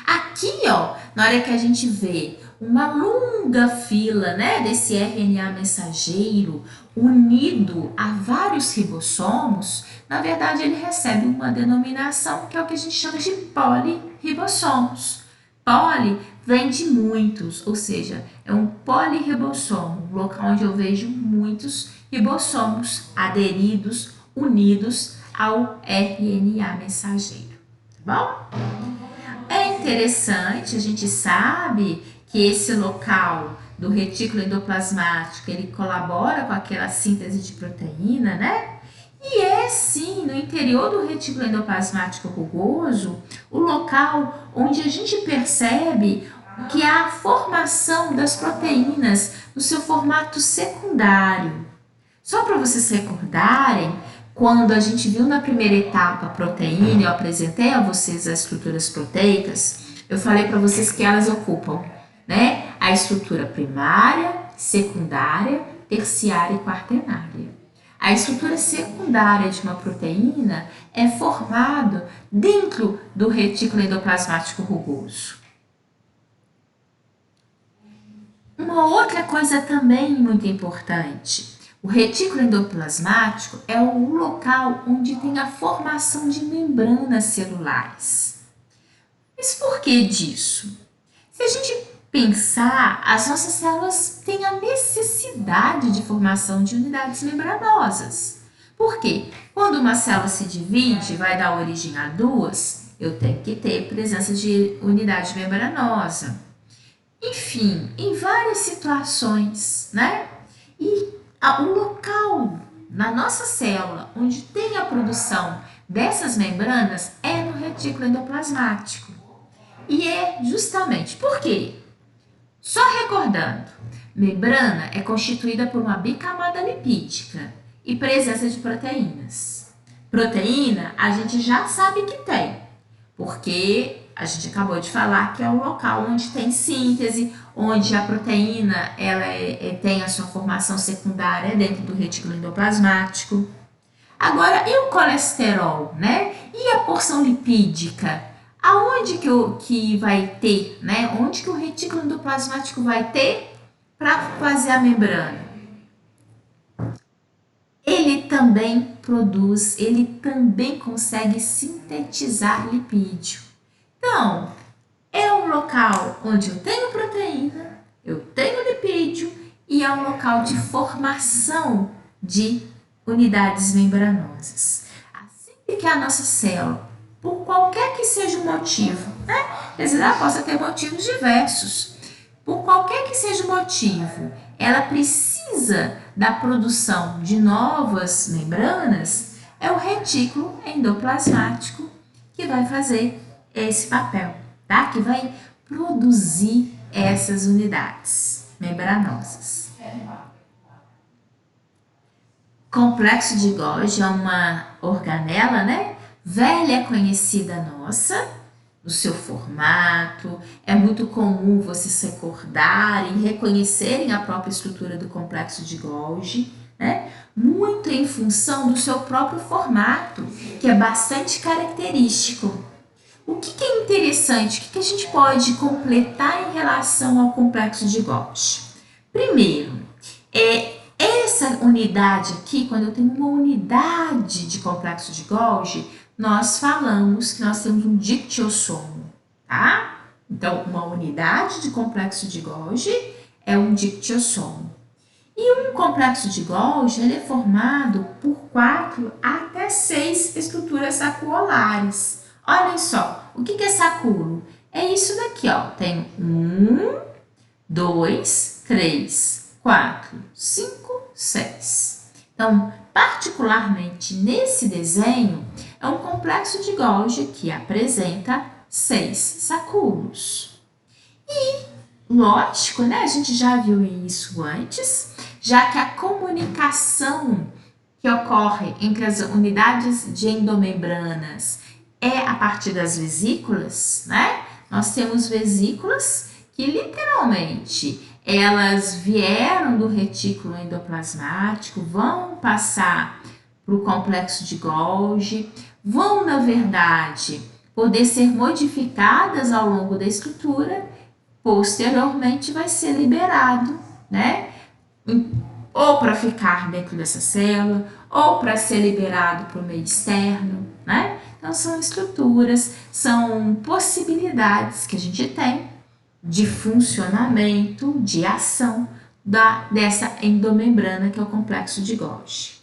Aqui, ó, na hora que a gente vê uma longa fila, né, desse RNA mensageiro unido a vários ribossomos, na verdade ele recebe uma denominação que é o que a gente chama de polirribossomos. Poli vem de muitos, ou seja, é um polirribossomo, um local onde eu vejo muitos ribossomos aderidos, unidos ao RNA mensageiro, tá bom? É interessante, a gente sabe que esse local do retículo endoplasmático, ele colabora com aquela síntese de proteína, né? E é sim, no interior do retículo endoplasmático rugoso, o local onde a gente percebe que há a formação das proteínas no seu formato secundário. Só para vocês recordarem, quando a gente viu na primeira etapa a proteína, eu apresentei a vocês as estruturas proteicas, eu falei para vocês que elas ocupam, né, a estrutura primária, secundária, terciária e quaternária. A estrutura secundária de uma proteína é formada dentro do retículo endoplasmático rugoso. Uma outra coisa também muito importante, o retículo endoplasmático é o local onde tem a formação de membranas celulares. Mas por que disso? Se a gente pensar, as nossas células têm a necessidade de formação de unidades membranosas. Por quê? Quando uma célula se divide, vai dar origem a duas, eu tenho que ter presença de unidade membranosa. Enfim, em várias situações, né? E o local na nossa célula onde tem a produção dessas membranas é no retículo endoplasmático. E é justamente por quê? Só recordando, membrana é constituída por uma bicamada lipídica e presença de proteínas. Proteína a gente já sabe que tem, porque a gente acabou de falar que é o local onde tem síntese, onde a proteína ela tem a sua formação secundária dentro do retículo endoplasmático. Agora, e o colesterol, né? E a porção lipídica? Aonde que vai ter, né? Onde que o retículo endoplasmático vai ter para fazer a membrana? Ele também produz, ele também consegue sintetizar lipídio. Então, é um local onde eu tenho proteína, eu tenho lipídio e é um local de formação de unidades membranosas. Assim que a nossa célula, por qualquer que seja o motivo, né? Quer dizer, ela possa ter motivos diversos. Por qualquer que seja o motivo, ela precisa da produção de novas membranas, é o retículo endoplasmático que vai fazer esse papel, tá? Que vai produzir essas unidades membranosas. Complexo de Golgi é uma organela, né? Velha conhecida nossa, no seu formato. É muito comum vocês recordarem e reconhecerem a própria estrutura do complexo de Golgi, né? Muito em função do seu próprio formato, que é bastante característico. O que é interessante, o que a gente pode completar em relação ao complexo de Golgi? Primeiro, essa unidade aqui, quando eu tenho uma unidade de complexo de Golgi, nós falamos que nós temos um dictiossomo, tá? Então, uma unidade de complexo de Golgi é um dictiossomo. E um complexo de Golgi ele é formado por 4 até 6 estruturas sacuolares. Olhem só, o que é sacúolo? É isso daqui, ó. Tem 1, 2, 3, 4, 5, 6. Então, particularmente nesse desenho, é um complexo de Golgi que apresenta 6 sacúolos. E, lógico, né, a gente já viu isso antes, já que a comunicação que ocorre entre as unidades de endomembranas é a partir das vesículas, né? Nós temos vesículas que literalmente elas vieram do retículo endoplasmático, vão passar para o complexo de Golgi, vão, na verdade, poder ser modificadas ao longo da estrutura, posteriormente vai ser liberado, né? Ou para ficar dentro dessa célula, ou para ser liberado para o meio externo, né? Então, são estruturas, são possibilidades que a gente tem de funcionamento, de ação dessa endomembrana que é o complexo de Golgi.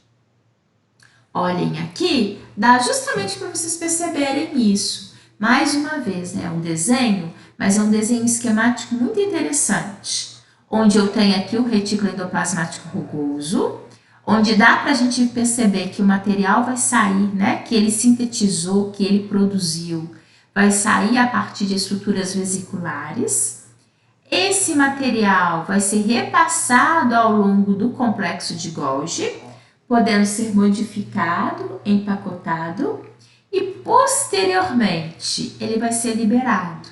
Olhem aqui, dá justamente para vocês perceberem isso. Mais uma vez, né, é um desenho, mas é um desenho esquemático muito interessante, onde eu tenho aqui o retículo endoplasmático rugoso, onde dá para a gente perceber que o material vai sair, né, que ele sintetizou, que ele produziu, vai sair a partir de estruturas vesiculares. Esse material vai ser repassado ao longo do complexo de Golgi, podendo ser modificado, empacotado e posteriormente ele vai ser liberado.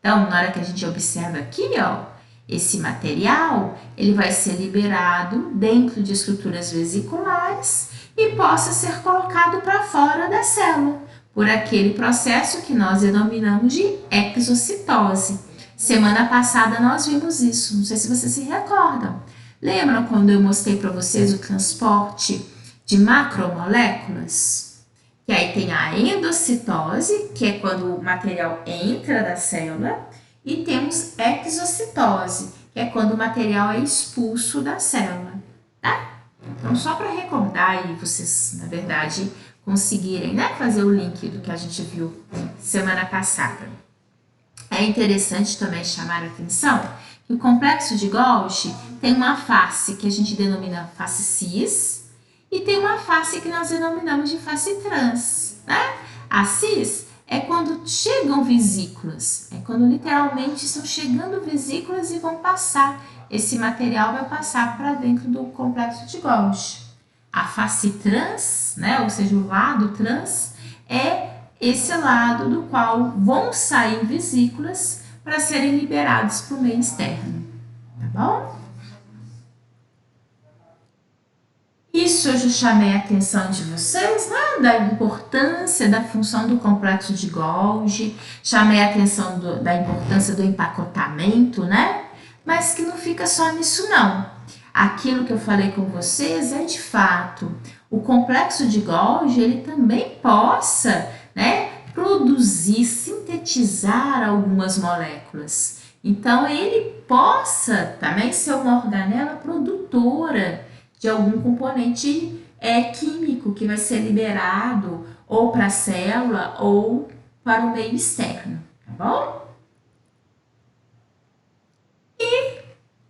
Então, na hora que a gente observa aqui, ó, esse material, ele vai ser liberado dentro de estruturas vesiculares e possa ser colocado para fora da célula, por aquele processo que nós denominamos de exocitose. Semana passada nós vimos isso, não sei se vocês se recordam. Lembram quando eu mostrei para vocês o transporte de macromoléculas? Que aí tem a endocitose, que é quando o material entra da célula, e temos exocitose, que é quando o material é expulso da célula, tá? Então, só para recordar e vocês, na verdade, conseguirem, né, fazer o link do que a gente viu semana passada. É interessante também chamar a atenção que o complexo de Golgi tem uma face que a gente denomina face cis e tem uma face que nós denominamos de face trans, né? A cis é quando chegam vesículas, é quando literalmente estão chegando vesículas e vão passar, esse material vai passar para dentro do complexo de Golgi. A face trans, né, ou seja, o lado trans, é esse lado do qual vão sair vesículas para serem liberados para o meio externo, tá bom? Isso eu já chamei a atenção de vocês, né? Da importância da função do complexo de Golgi, chamei a atenção da importância do empacotamento, né? Mas que não fica só nisso não. Aquilo que eu falei com vocês é de fato, o complexo de Golgi, ele também possa, né, produzir, sintetizar algumas moléculas. Então, ele possa também ser uma organela produtora de algum componente químico que vai ser liberado ou para a célula ou para o meio externo, tá bom? E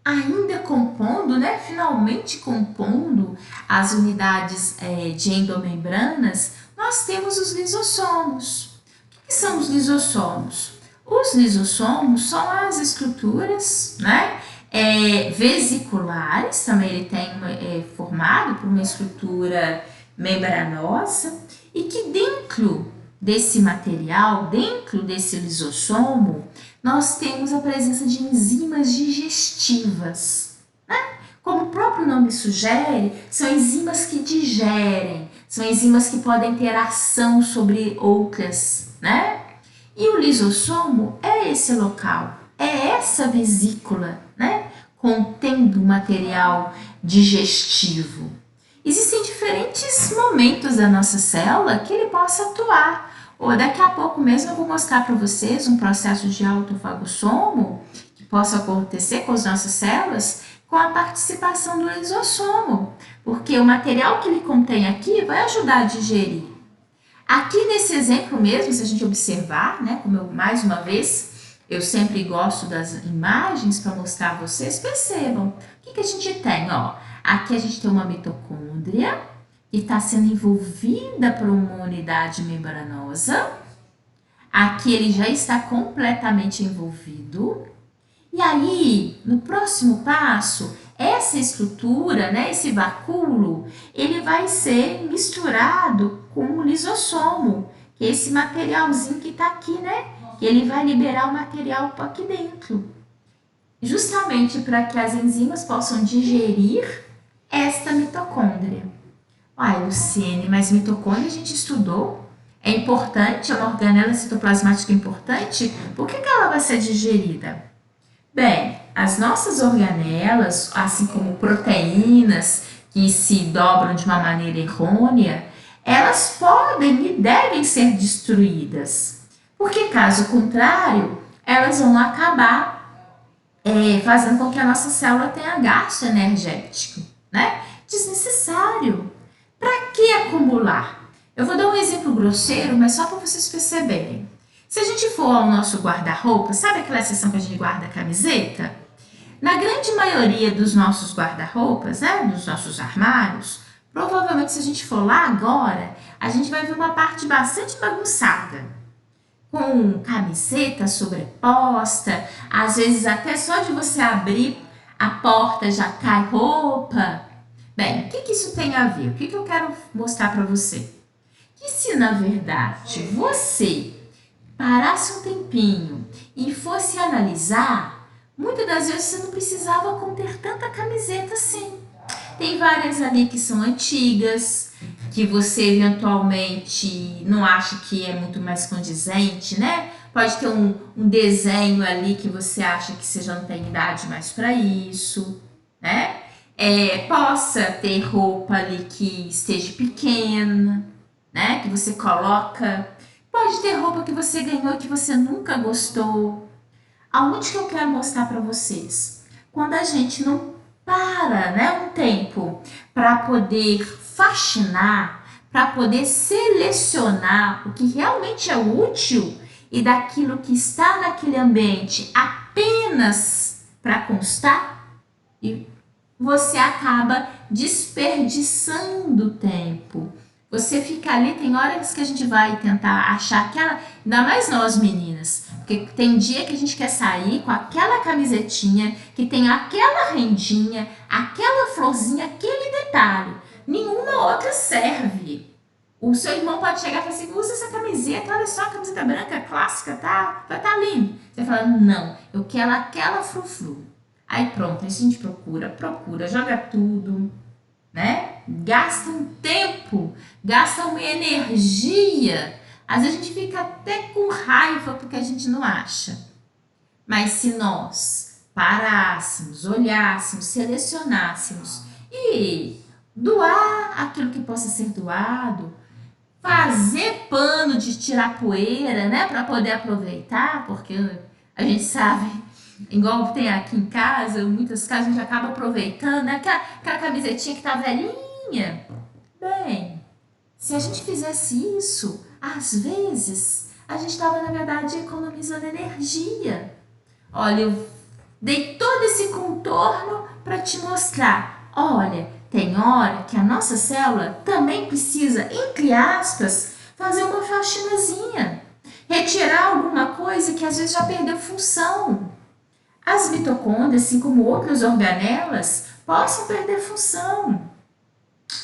ainda compondo, né, finalmente compondo as unidades de endomembranas, nós temos os lisossomos. O que são os lisossomos? Os lisossomos são as estruturas, né, vesiculares, também ele tem formado por uma estrutura membranosa, e que dentro desse material, dentro desse lisossomo, nós temos a presença de enzimas digestivas, né? Como o próprio nome sugere, são enzimas que digerem, são enzimas que podem ter ação sobre outras, né? E o lisossomo é esse local, é essa vesícula, né? Contendo material digestivo. Existem diferentes momentos da nossa célula que ele possa atuar. Ou daqui a pouco mesmo eu vou mostrar para vocês um processo de autofagossomo que possa acontecer com as nossas células com a participação do lisossomo, porque o material que ele contém aqui vai ajudar a digerir. Aqui nesse exemplo mesmo, se a gente observar, né, como eu, mais uma vez, eu sempre gosto das imagens para mostrar a vocês, percebam, o que a gente tem? Ó, aqui a gente tem uma mitocôndria que está sendo envolvida por uma unidade membranosa. Aqui ele já está completamente envolvido. E aí, no próximo passo, essa estrutura, né, esse vacúolo, ele vai ser misturado com o lisossomo, que é esse materialzinho que está aqui, né? Que ele vai liberar o material aqui dentro. Justamente para que as enzimas possam digerir esta mitocôndria. Ai, Luciene, mas mitocôndria a gente estudou? É importante, é uma organela citoplasmática importante? Por que ela vai ser digerida? Bem, as nossas organelas, assim como proteínas que se dobram de uma maneira errônea, elas podem e devem ser destruídas, porque caso contrário, elas vão acabar fazendo com que a nossa célula tenha gasto energético, né? Desnecessário. Para que acumular? Eu vou dar um exemplo grosseiro, mas só para vocês perceberem. Se a gente for ao nosso guarda-roupa, sabe aquela seção que a gente guarda a camiseta? Na grande maioria dos nossos guarda-roupas, né, dos nossos armários, provavelmente se a gente for lá agora, a gente vai ver uma parte bastante bagunçada, com camiseta sobreposta, às vezes até só de você abrir a porta já cai roupa. Bem, o que isso tem a ver? O que eu quero mostrar para você? Que se na verdade você parasse um tempinho e fosse analisar, muitas das vezes você não precisava conter tanta camiseta assim. Tem várias ali que são antigas, que você eventualmente não acha que é muito mais condizente, né? Pode ter um desenho ali que você acha que você já não tem idade mais para isso, né? Possa ter roupa ali que esteja pequena, né? Que você coloca. Pode ter roupa que você ganhou e que você nunca gostou. Aonde que eu quero mostrar para vocês? Quando a gente não para, né, um tempo para poder faxinar, para poder selecionar o que realmente é útil e daquilo que está naquele ambiente apenas para constar, e você acaba desperdiçando tempo. Você fica ali, tem horas que a gente vai tentar achar aquela, ainda mais nós meninas, porque tem dia que a gente quer sair com aquela camisetinha, que tem aquela rendinha, aquela florzinha, aquele detalhe. Nenhuma outra serve. O seu irmão pode chegar e falar assim, usa essa camiseta, olha só a camiseta branca, clássica, tá? Vai tá lindo. Você fala, não, eu quero aquela frufru. Aí pronto, aí a gente procura, joga tudo, né? Gastam tempo, gastam energia. Às vezes a gente fica até com raiva porque a gente não acha. Mas se nós parássemos, olhássemos, selecionássemos e doar aquilo que possa ser doado, fazer pano de tirar poeira, né, para poder aproveitar, porque a gente sabe, igual tem aqui em casa, em muitas casas a gente acaba aproveitando, né, aquela camisetinha que tá velhinha. Bem, se a gente fizesse isso, às vezes a gente estava, na verdade, economizando energia. Olha, eu dei todo esse contorno para te mostrar. Olha, tem hora que a nossa célula também precisa, entre aspas, fazer uma faxinazinha. Retirar alguma coisa que às vezes já perdeu função. As mitocôndrias, assim como outras organelas, possam perder função.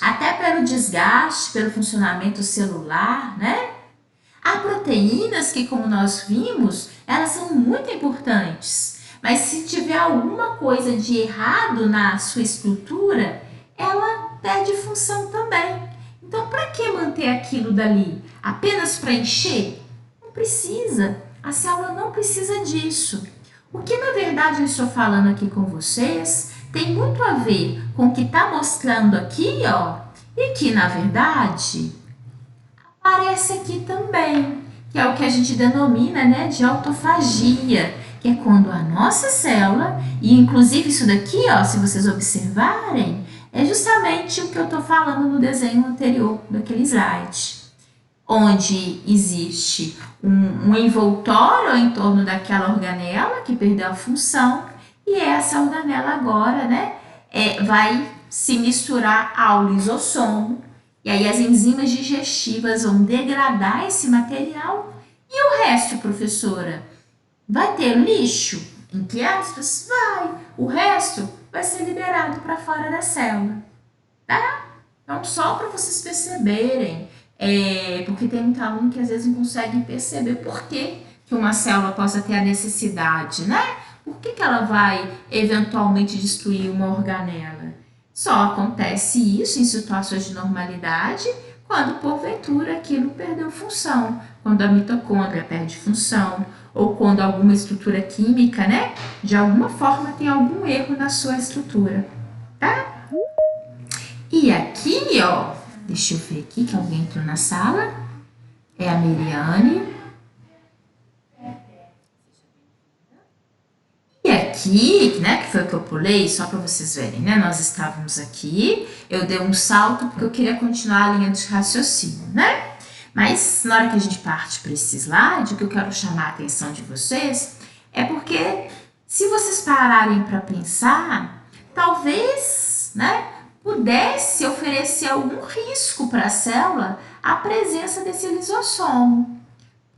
Até pelo desgaste, pelo funcionamento celular, né? Há proteínas que, como nós vimos, elas são muito importantes. Mas se tiver alguma coisa de errado na sua estrutura, ela perde função também. Então, para que manter aquilo dali? Apenas para encher? Não precisa. A célula não precisa disso. O que, na verdade, eu estou falando aqui com vocês tem muito a ver com o que está mostrando aqui, ó, e que, na verdade, aparece aqui também, que é o que a gente denomina, né, de autofagia, que é quando a nossa célula, e inclusive isso daqui, ó, se vocês observarem, é justamente o que eu estou falando no desenho anterior daquele slide, onde existe um envoltório em torno daquela organela que perdeu a função, e essa organela agora, né, vai se misturar ao lisossomo, e aí as enzimas digestivas vão degradar esse material. E o resto, professora? Vai ter lixo? Entre aspas, vai. O resto vai ser liberado para fora da célula, tá? Então, só para vocês perceberem, porque tem muito aluno que às vezes não consegue perceber por que uma célula possa ter a necessidade, né? Por que ela vai eventualmente destruir uma organela? Só acontece isso em situações de normalidade quando, porventura, aquilo perdeu função, quando a mitocôndria perde função, ou quando alguma estrutura química, né, de alguma forma tem algum erro na sua estrutura, tá? E aqui, ó, deixa eu ver aqui que alguém entrou na sala, é a Miriane. E aqui, né, que foi o que eu pulei, só para vocês verem, né, nós estávamos aqui, eu dei um salto porque eu queria continuar a linha de raciocínio, né? Mas na hora que a gente parte para esse slide, o que eu quero chamar a atenção de vocês é porque se vocês pararem para pensar, talvez, né, pudesse oferecer algum risco para a célula a presença desse lisossomo.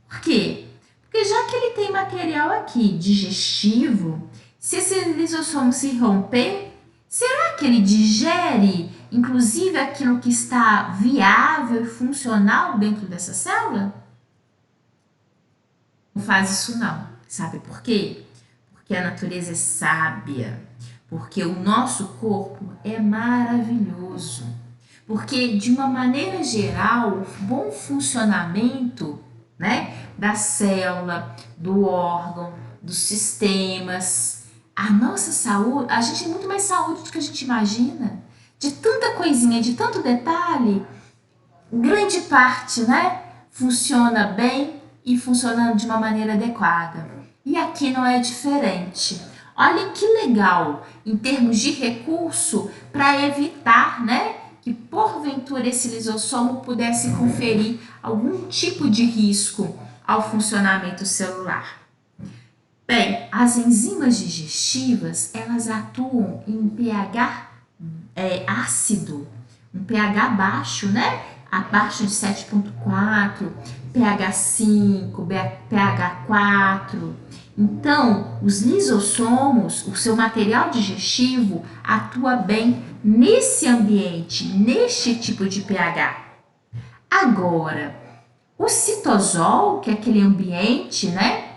Por quê? Porque já que ele tem material aqui digestivo, se esse lisossomo se romper, será que ele digere, inclusive, aquilo que está viável e funcional dentro dessa célula? Não faz isso não. Sabe por quê? Porque a natureza é sábia, porque o nosso corpo é maravilhoso, porque, de uma maneira geral, o bom funcionamento, né, da célula, do órgão, dos sistemas, a nossa saúde, a gente tem muito mais saúde do que a gente imagina, de tanta coisinha, de tanto detalhe, grande parte, né, funciona bem e funcionando de uma maneira adequada. E aqui não é diferente. Olha que legal, em termos de recurso, para evitar, né, que porventura esse lisossomo pudesse conferir algum tipo de risco ao funcionamento celular. Bem, as enzimas digestivas, elas atuam em pH ácido, um pH baixo, né? Abaixo de 7,4, pH 5, pH 4. Então, os lisossomos, o seu material digestivo, atua bem nesse ambiente, neste tipo de pH. Agora, o citosol, que é aquele ambiente, né,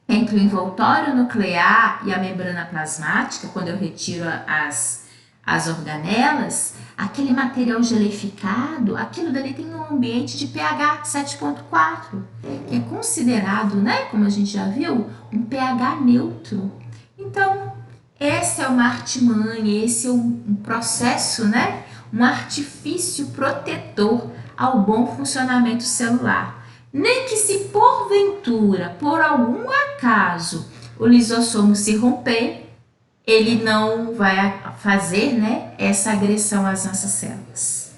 entre o envoltório nuclear e a membrana plasmática, quando eu retiro as organelas, aquele material gelificado, aquilo dali tem um ambiente de pH 7,4, que é considerado, né, como a gente já viu, um pH neutro. Então, essa é uma artimanha, esse é um processo, né, um artifício protetor ao bom funcionamento celular. Nem que se porventura, por algum acaso, o lisossomo se romper, ele não vai fazer, né, essa agressão às nossas células.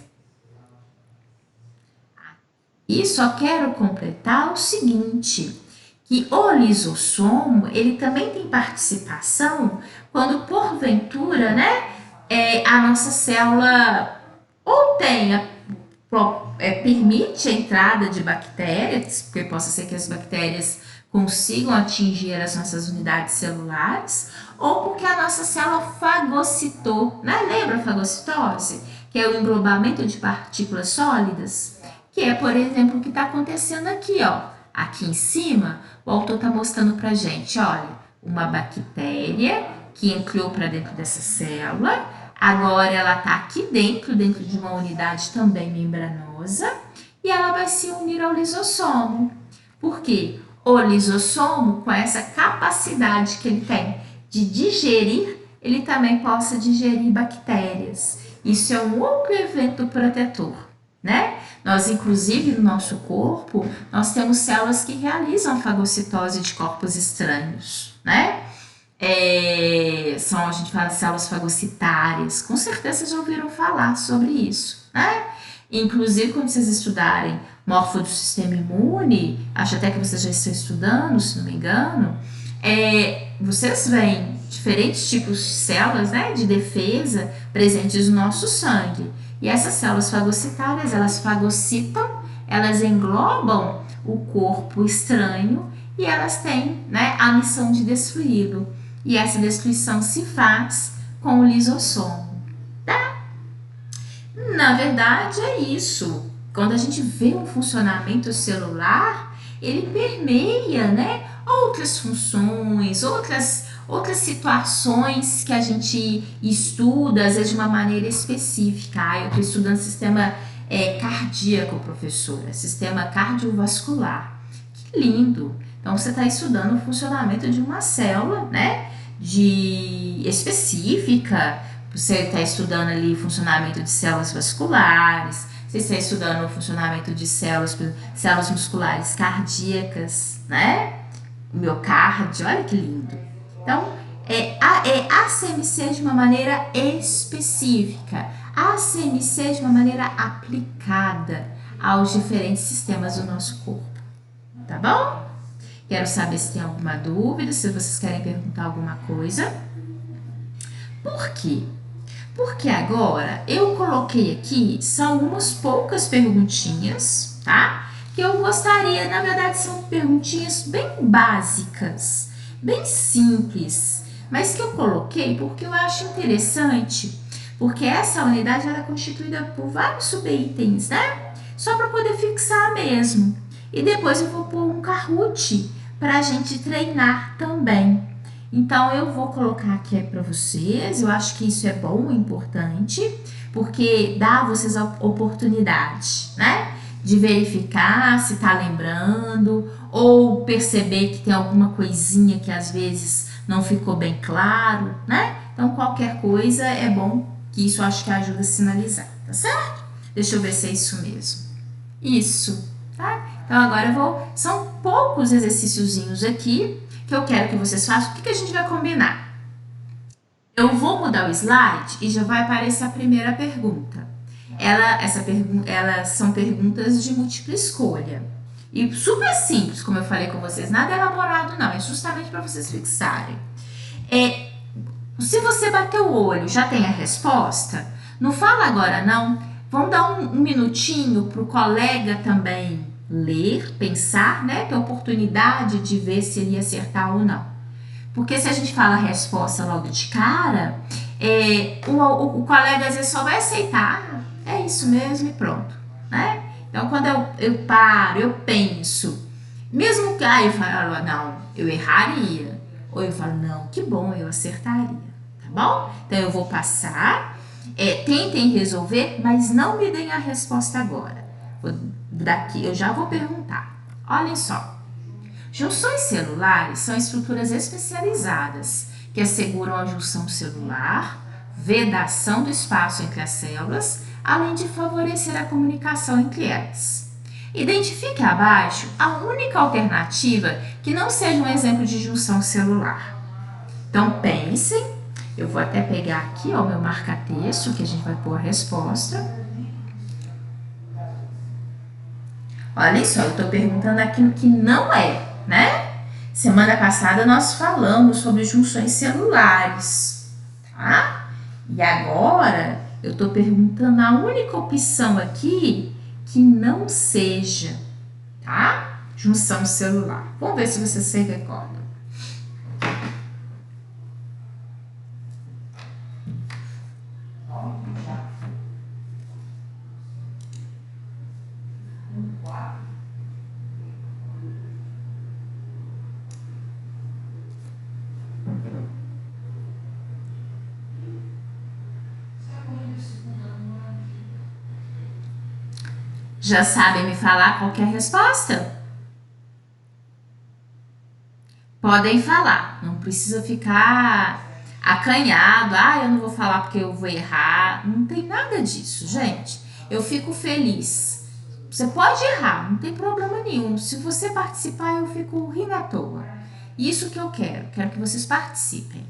E só quero completar o seguinte, que o lisossomo, ele também tem participação quando porventura, né, a nossa célula ou tenha permite a entrada de bactérias, porque possa ser que as bactérias consigam atingir as nossas unidades celulares, ou porque a nossa célula fagocitou, né? Lembra a fagocitose? Que é o englobamento de partículas sólidas, que é, por exemplo, o que está acontecendo aqui, ó. Aqui em cima, o autor está mostrando pra gente, olha, uma bactéria que entrou para dentro dessa célula. Agora ela está aqui dentro de uma unidade também membranosa, e ela vai se unir ao lisossomo. Por quê? O lisossomo, com essa capacidade que ele tem de digerir, ele também possa digerir bactérias. Isso é um outro evento protetor, né? Nós, inclusive, no nosso corpo, nós temos células que realizam fagocitose de corpos estranhos, né? A gente fala de células fagocitárias, com certeza vocês já ouviram falar sobre isso, né? Inclusive, quando vocês estudarem morfo do sistema imune, acho até que vocês já estão estudando, se não me engano, vocês veem diferentes tipos de células, né, de defesa presentes no nosso sangue. E essas células fagocitárias, elas fagocitam, elas englobam o corpo estranho e elas têm, né, a missão de destruí-lo. E essa destruição se faz com o lisossomo, tá? Na verdade, é isso. Quando a gente vê um funcionamento celular, ele permeia, né, outras funções, outras situações que a gente estuda, às vezes de uma maneira específica. Eu estou estudando sistema cardíaco, professora, sistema cardiovascular. Que lindo! Então, você está estudando o funcionamento de uma célula, né, específica. Você está estudando ali o funcionamento de células vasculares, você está estudando o funcionamento de células musculares cardíacas, né? Miocárdio, olha que lindo. Então, é ACMC de uma maneira específica, ACMC de uma maneira aplicada aos diferentes sistemas do nosso corpo, tá bom? Quero saber se tem alguma dúvida, se vocês querem perguntar alguma coisa. Por quê? Porque agora eu coloquei aqui, são umas poucas perguntinhas, tá? Que eu gostaria, na verdade são perguntinhas bem básicas, bem simples, mas que eu coloquei porque eu acho interessante, porque essa unidade ela é constituída por vários subitens, né? Só para poder fixar mesmo. E depois eu vou pôr um Kahoot para a gente treinar também. Então, eu vou colocar aqui para vocês, eu acho que isso é bom, importante, porque dá a vocês a oportunidade, né? De verificar se tá lembrando, ou perceber que tem alguma coisinha que às vezes não ficou bem claro, né? Então, qualquer coisa é bom, que isso eu acho que ajuda a sinalizar, tá certo? Deixa eu ver se é isso mesmo. Isso, tá? Então, agora são poucos exercíciozinhos aqui, que eu quero que vocês façam. O que a gente vai combinar? Eu vou mudar o slide e já vai aparecer a primeira pergunta. Elas são perguntas de múltipla escolha. E super simples, como eu falei com vocês, nada elaborado não, é justamente para vocês fixarem. Se você bater o olho, já tem a resposta? Não fala agora não, vamos dar um minutinho para o colega também ler, pensar, né, ter a oportunidade de ver se ele ia acertar ou não. Porque se a gente fala a resposta logo de cara, o colega às vezes só vai aceitar, é isso mesmo e pronto, né? Então, quando eu paro, eu penso, mesmo que eu falo, não, eu erraria, ou eu falo, não, que bom, eu acertaria, tá bom? Então, eu vou passar Tentem resolver, mas não me deem a resposta agora. Daqui eu já vou perguntar. Olhem só. Junções celulares são estruturas especializadas que asseguram a junção celular, vedação do espaço entre as células, além de favorecer a comunicação entre elas. Identifique abaixo a única alternativa que não seja um exemplo de junção celular. Então pensem, eu vou até pegar aqui o meu marca-texto que a gente vai pôr a resposta. Olha só, eu estou perguntando aquilo que não é, né? Semana passada nós falamos sobre junções celulares, tá? E agora eu estou perguntando a única opção aqui que não seja, tá? Junção celular. Vamos ver se você se recorda. Já sabem me falar qual que é a resposta? Podem falar, não precisa ficar acanhado. Eu não vou falar porque eu vou errar. Não tem nada disso, gente. Eu fico feliz. Você pode errar, não tem problema nenhum. Se você participar, eu fico rindo à toa. Isso que eu quero que vocês participem.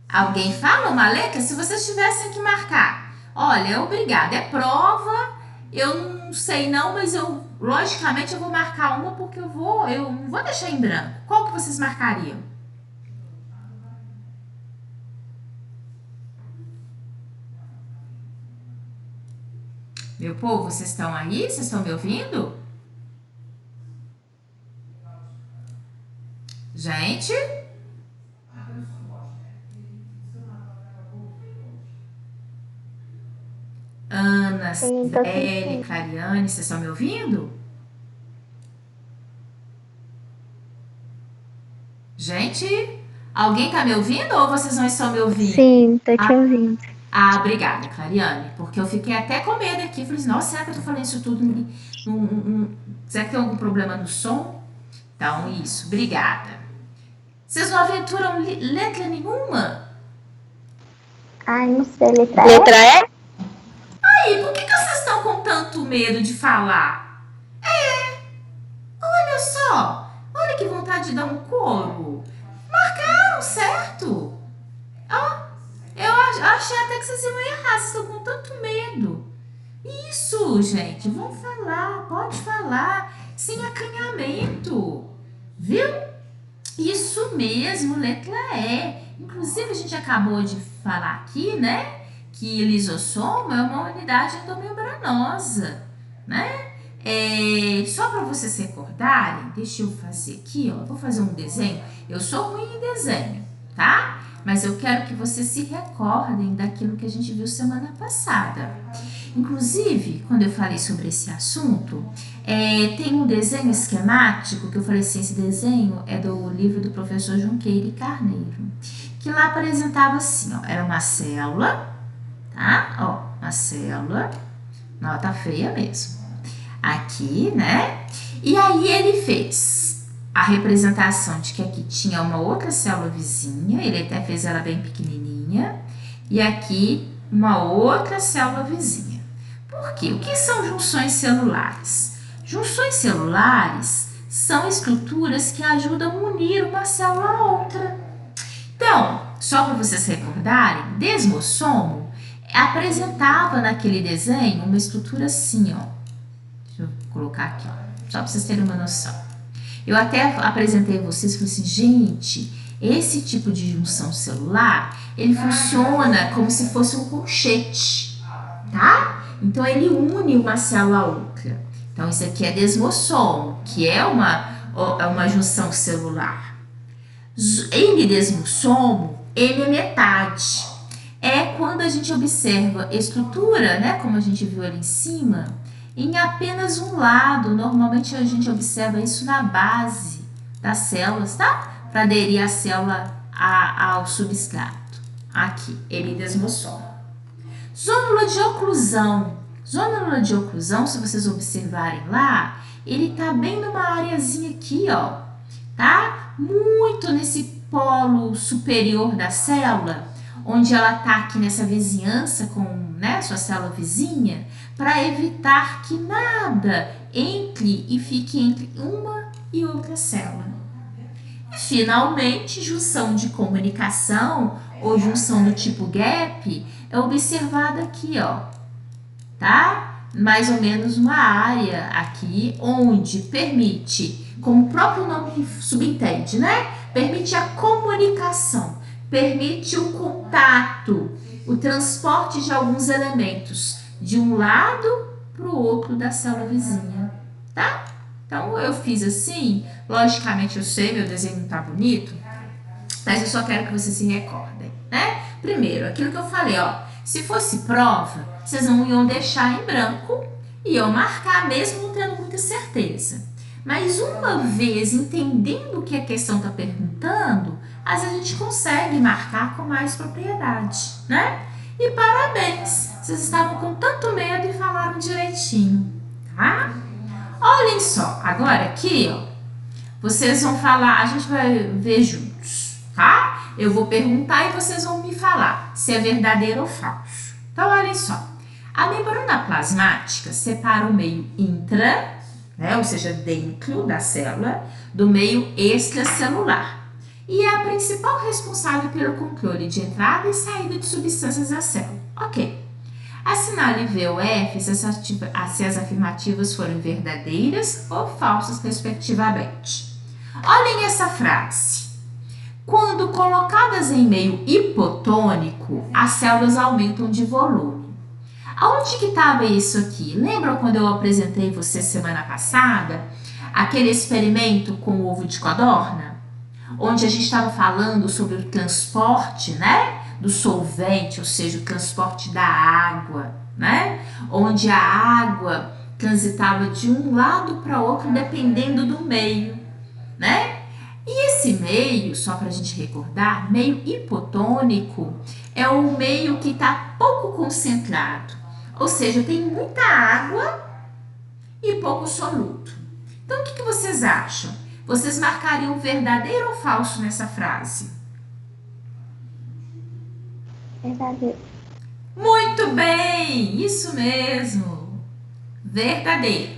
Alguém fala uma letra? Se vocês tivessem que marcar, olha, obrigada, é prova, eu não sei não, mas logicamente eu vou marcar uma porque eu não vou deixar em branco. Qual que vocês marcariam? Meu povo, vocês estão aí? Vocês estão me ouvindo? Gente? Ana, Cibele, Clariane, vocês estão me ouvindo? Gente, alguém está me ouvindo ou vocês não estão me ouvindo? Sim, tô te ouvindo. Obrigada, Clariane, porque eu fiquei até com medo aqui. Falei assim, nossa, será que eu tô falando isso tudo? Será que tem algum problema no som? Então, isso, obrigada. Vocês não aventuram letra nenhuma? Não sei, letra E? Letra E? Aí, por que vocês estão com tanto medo de falar? Olha só, olha que vontade de dar um coro. Marcaram, certo? Eu achei até que vocês iam errar, vocês estão com tanto medo. Isso, gente, vão falar, pode falar, sem acanhamento, viu? Isso mesmo, letra E. Inclusive, a gente acabou de falar aqui, né, que lisossomo é uma unidade endomembranosa, né? Só para vocês se recordarem, deixa eu fazer aqui, ó, vou fazer um desenho. Eu sou ruim em desenho, tá? Mas eu quero que vocês se recordem daquilo que a gente viu semana passada. Inclusive, quando eu falei sobre esse assunto, tem um desenho esquemático que eu falei assim, esse desenho é do livro do professor Junqueira e Carneiro, que lá apresentava assim, ó, era uma célula, tá? Ó, uma célula, nota feia mesmo. Aqui, né? E aí ele fez a representação de que aqui tinha uma outra célula vizinha, ele até fez ela bem pequenininha, e aqui uma outra célula vizinha. Por quê? O que são junções celulares? Junções celulares são estruturas que ajudam a unir uma célula a outra. Então, só para vocês recordarem, desmossomo apresentava naquele desenho uma estrutura assim, ó. Deixa eu colocar aqui, ó, só para vocês terem uma noção. Eu até apresentei a vocês e falei assim, gente, esse tipo de junção celular, ele funciona como se fosse um colchete, tá? Então, ele une uma célula a outra. Então, isso aqui é desmossomo, que é uma junção celular. Em desmossomo, ele é metade. É quando a gente observa estrutura, né, como a gente viu ali em cima, em apenas um lado. Normalmente a gente observa isso na base das células, tá? Para aderir a célula ao substrato. Aqui, ele desmossou. Zonula de oclusão. Zonula de oclusão, se vocês observarem lá, ele tá bem numa areazinha aqui, ó, tá? Muito nesse polo superior da célula, onde ela tá aqui nessa vizinhança com, né, sua célula vizinha, para evitar que nada entre e fique entre uma e outra célula. E, finalmente, junção de comunicação ou junção do tipo gap é observada aqui, ó, tá? Mais ou menos uma área aqui onde permite, como o próprio nome subentende, né? Permite a comunicação, permite o contato, o transporte de alguns elementos de um lado para o outro da célula vizinha, tá? Então eu fiz assim, logicamente eu sei, meu desenho não tá bonito, mas eu só quero que vocês se recordem, né? Primeiro, aquilo que eu falei, ó, se fosse prova, vocês não iam deixar em branco e iam marcar mesmo não tendo muita certeza. Mas uma vez entendendo o que a questão está perguntando, às vezes a gente consegue marcar com mais propriedade, né? E parabéns, vocês estavam com tanto medo e falaram direitinho, tá? Olhem só, agora aqui, ó, vocês vão falar, a gente vai ver juntos, tá? Eu vou perguntar e vocês vão me falar se é verdadeiro ou falso. Então, olhem só. A membrana plasmática separa o meio intra, né, ou seja, dentro da célula, do meio extracelular. E é a principal responsável pelo controle de entrada e saída de substâncias da célula. Ok. Assinale V ou F se as afirmativas forem verdadeiras ou falsas, respectivamente. Olhem essa frase. Quando colocadas em meio hipotônico, as células aumentam de volume. Aonde que estava isso aqui? Lembram quando eu apresentei você semana passada? Aquele experimento com o ovo de codorna? Onde a gente estava falando sobre o transporte, né? Do solvente, ou seja, o transporte da água, né? Onde a água transitava de um lado para outro dependendo do meio, né? E esse meio, só para a gente recordar, meio hipotônico é o meio que está pouco concentrado, ou seja, tem muita água e pouco soluto. Então, o que vocês acham? Vocês marcariam verdadeiro ou falso nessa frase? Verdadeiro. Muito bem, isso mesmo, verdadeiro.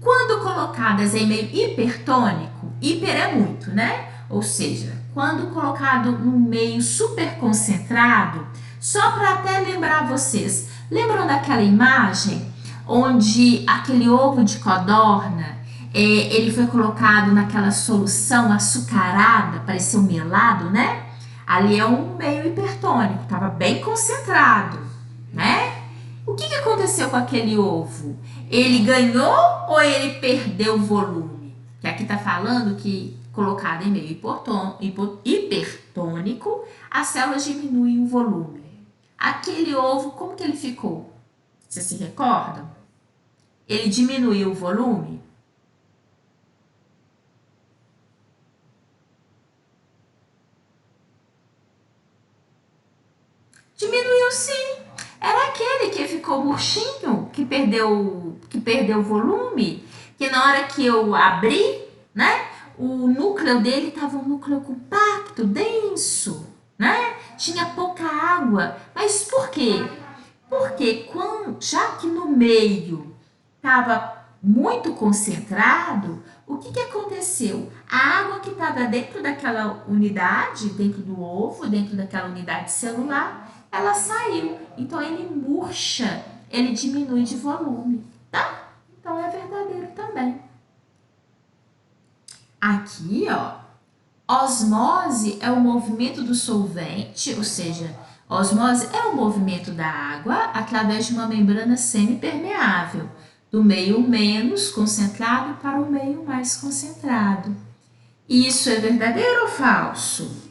Quando colocadas em meio hipertônico, hiper é muito, né? Ou seja, quando colocado num meio super concentrado, só para até lembrar vocês, lembram daquela imagem onde aquele ovo de codorna, ele foi colocado naquela solução açucarada, parecia um melado, né? Ali é um meio hipertônico, estava bem concentrado, né? O que aconteceu com aquele ovo? Ele ganhou ou ele perdeu volume? Que aqui está falando que colocado em meio hipertônico, as células diminuem o volume. Aquele ovo, como que ele ficou? Vocês se recordam? Ele diminuiu o volume? Diminuiu sim. Era aquele que ficou murchinho, que perdeu volume, que na hora que eu abri, né, o núcleo dele estava um núcleo compacto, denso, né? Tinha pouca água. Mas por quê? Porque já que no meio estava muito concentrado, o que aconteceu? A água que estava dentro daquela unidade, dentro do ovo, dentro daquela unidade celular, ela saiu. Então ele murcha, ele diminui de volume, tá? Então é verdadeiro também. Aqui, ó, osmose é o movimento do solvente, ou seja, osmose é o movimento da água através de uma membrana semipermeável, do meio menos concentrado para o meio mais concentrado. Isso é verdadeiro ou falso?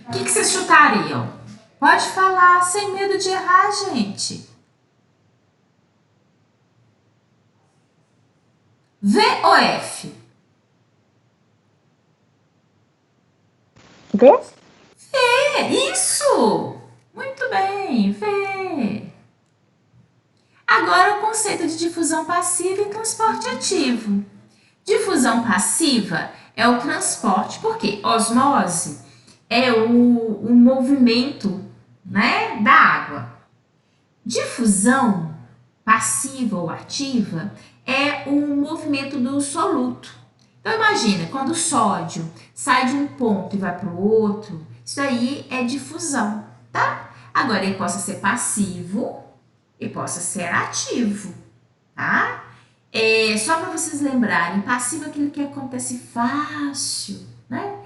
O que vocês chutariam? Pode falar, sem medo de errar, gente. V ou F? D? Isso! Muito bem, V. Agora o conceito de difusão passiva e transporte ativo. Difusão passiva é o transporte, porque osmose é o movimento, né, da água. Difusão passiva ou ativa é o movimento do soluto. Então imagina, quando o sódio sai de um ponto e vai para o outro, isso aí é difusão, tá? Agora ele possa ser passivo e possa ser ativo, tá? Só para vocês lembrarem, passivo é aquilo que acontece fácil, né?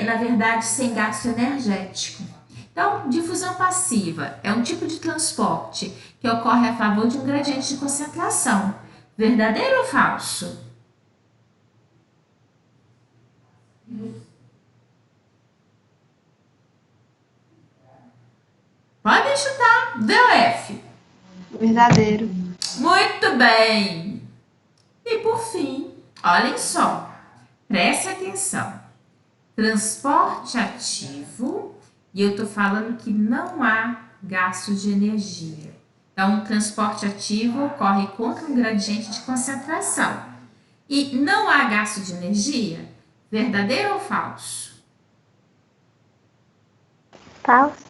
Na verdade, sem gasto energético. Então, difusão passiva é um tipo de transporte que ocorre a favor de um gradiente de concentração. Verdadeiro ou falso? Pode chutar. D ou F? Verdadeiro. Muito bem. E por fim, olhem só, preste atenção. Transporte ativo, e eu estou falando que não há gasto de energia. Então, o transporte ativo ocorre contra um gradiente de concentração. E não há gasto de energia? Verdadeiro ou falso? Falso.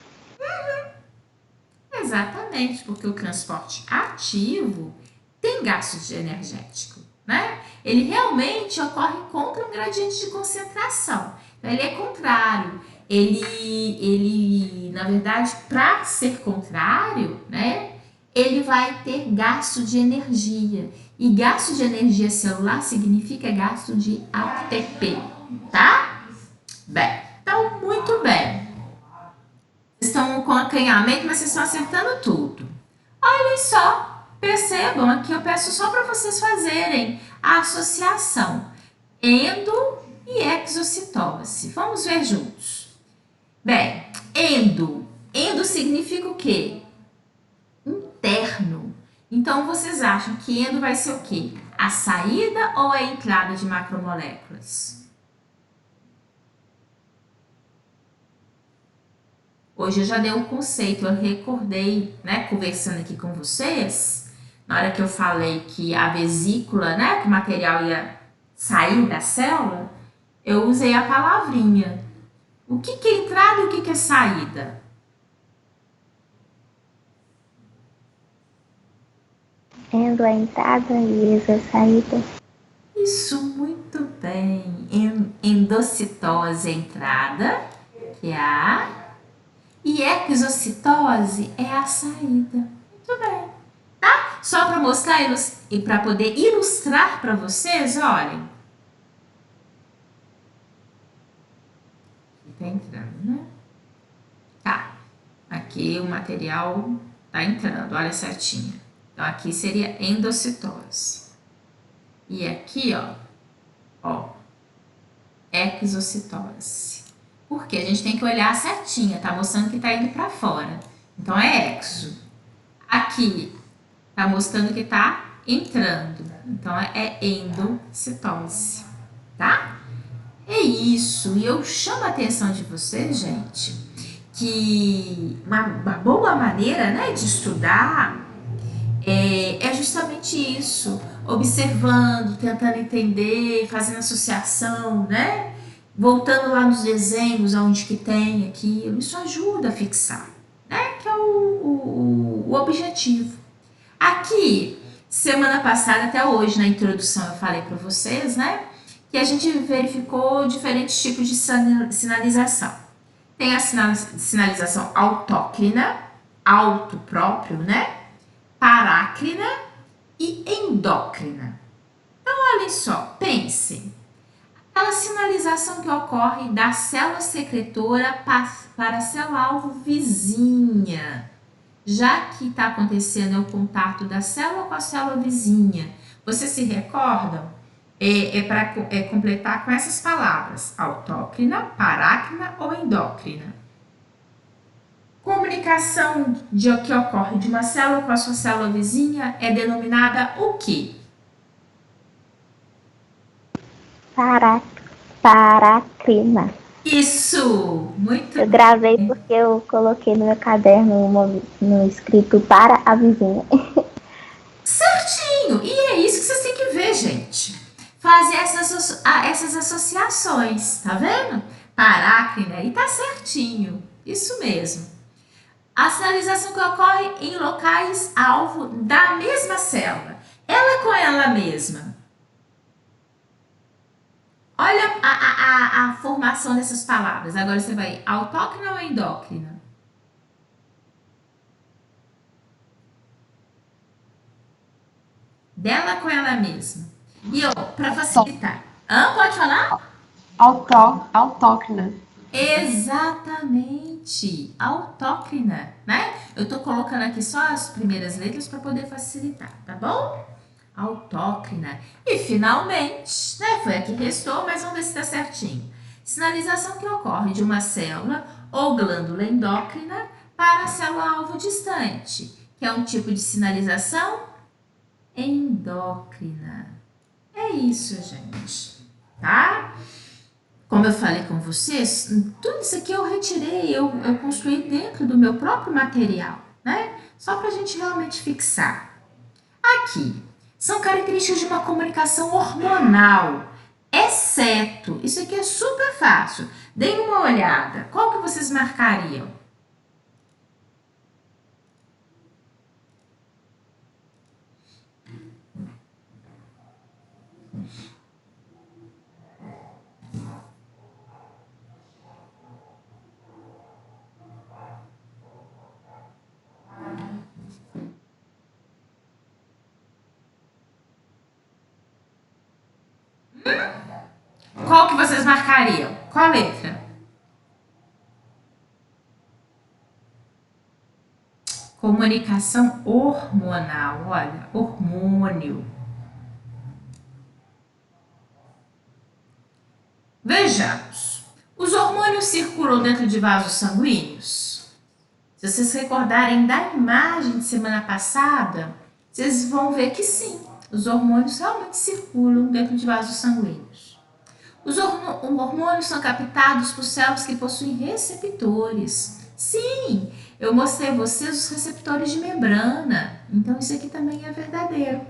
Exatamente, porque o transporte ativo tem gasto de energético, né? Ele realmente ocorre contra um gradiente de concentração. Então, ele é contrário. Na verdade, para ser contrário, né? Ele vai ter gasto de energia. E gasto de energia celular significa gasto de ATP, tá? Bem, então, muito bem. Vocês estão com acanhamento, mas vocês estão acertando tudo. Olhem só, percebam aqui, eu peço só para vocês fazerem a associação endo e exocitose. Vamos ver juntos. Bem, endo significa o quê? Interno. Então, vocês acham que endo vai ser o quê? A saída ou a entrada de macromoléculas? Hoje eu já dei um conceito, eu recordei, né, conversando aqui com vocês, na hora que eu falei que a vesícula, né, que o material ia sair da célula, eu usei a palavrinha. O que é entrada e o que é saída? Endo a entrada e ex a saída. Isso, muito bem. Endocitose é a entrada, que é a... E exocitose é a saída. Muito bem. Tá? Só para mostrar e para poder ilustrar para vocês, olhem. Tá entrando, né? Tá. Aqui o material tá entrando, olha certinho. Então aqui seria endocitose. E aqui, ó, exocitose. Porque a gente tem que olhar certinho, tá mostrando que tá indo para fora. Então é exo. Aqui tá mostrando que tá entrando. Então é endocitose, tá? É isso. E eu chamo a atenção de vocês, gente, que uma boa maneira, né, de estudar é justamente isso. Observando, tentando entender, fazendo associação, né? Voltando lá nos desenhos, onde que tem aquilo, isso ajuda a fixar, né? Que é o objetivo. Aqui, semana passada até hoje, na introdução, eu falei para vocês, né? Que a gente verificou diferentes tipos de sinalização. Tem a sinalização autócrina, auto próprio, né? Parácrina e endócrina. Então, olhem só, pensem. Aquela sinalização que ocorre da célula secretora para a célula-alvo vizinha. Já que está acontecendo o contato da célula com a célula vizinha, vocês se recordam? Para completar com essas palavras, autócrina, parácrina ou endócrina. Comunicação que ocorre de uma célula com a sua célula vizinha é denominada o quê? Paracrina. Isso! Muito Eu gravei porque eu coloquei no meu caderno no escrito para a vizinha. certinho! E é isso que vocês têm que ver, gente. Fazer essas associações, tá vendo? Parácrina, e tá certinho. Isso mesmo. A sinalização que ocorre em locais alvo da mesma célula. Ela com ela mesma. Olha a formação dessas palavras. Agora você vai autócrina ou endócrina? Dela com ela mesma. E para facilitar. Pode falar? Autócrina. Exatamente. Autócrina, né? Eu tô colocando aqui só as primeiras letras para poder facilitar, tá bom? Autócrina. E finalmente, né? Foi a que restou, mas vamos ver se tá certinho. Sinalização que ocorre de uma célula ou glândula endócrina para a célula-alvo distante, que é um tipo de sinalização endócrina. É isso, gente, tá? Como eu falei com vocês, tudo isso aqui eu retirei, eu construí dentro do meu próprio material, né? Só para a gente realmente fixar. Aqui, são características de uma comunicação hormonal, exceto, isso aqui é super fácil, deem uma olhada, qual que vocês marcariam? Qual que vocês marcariam? Qual letra? Comunicação hormonal, olha, hormônio. Vejamos. Os hormônios circulam dentro de vasos sanguíneos? Se vocês recordarem da imagem de semana passada, vocês vão ver que sim, os hormônios realmente circulam dentro de vasos sanguíneos. Os hormônios são captados por células que possuem receptores. Sim, eu mostrei a vocês os receptores de membrana, então isso aqui também é verdadeiro.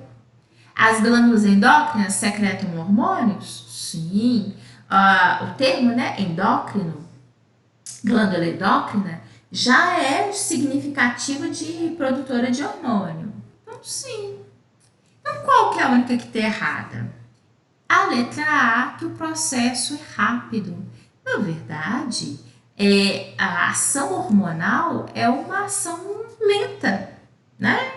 As glândulas endócrinas secretam hormônios? Sim. O termo, né, endócrino, glândula endócrina, já é significativa de produtora de hormônio. Então, sim. Então, qual que é a única que está errada? A letra A, que o processo é rápido. Na verdade, a ação hormonal é uma ação lenta, né?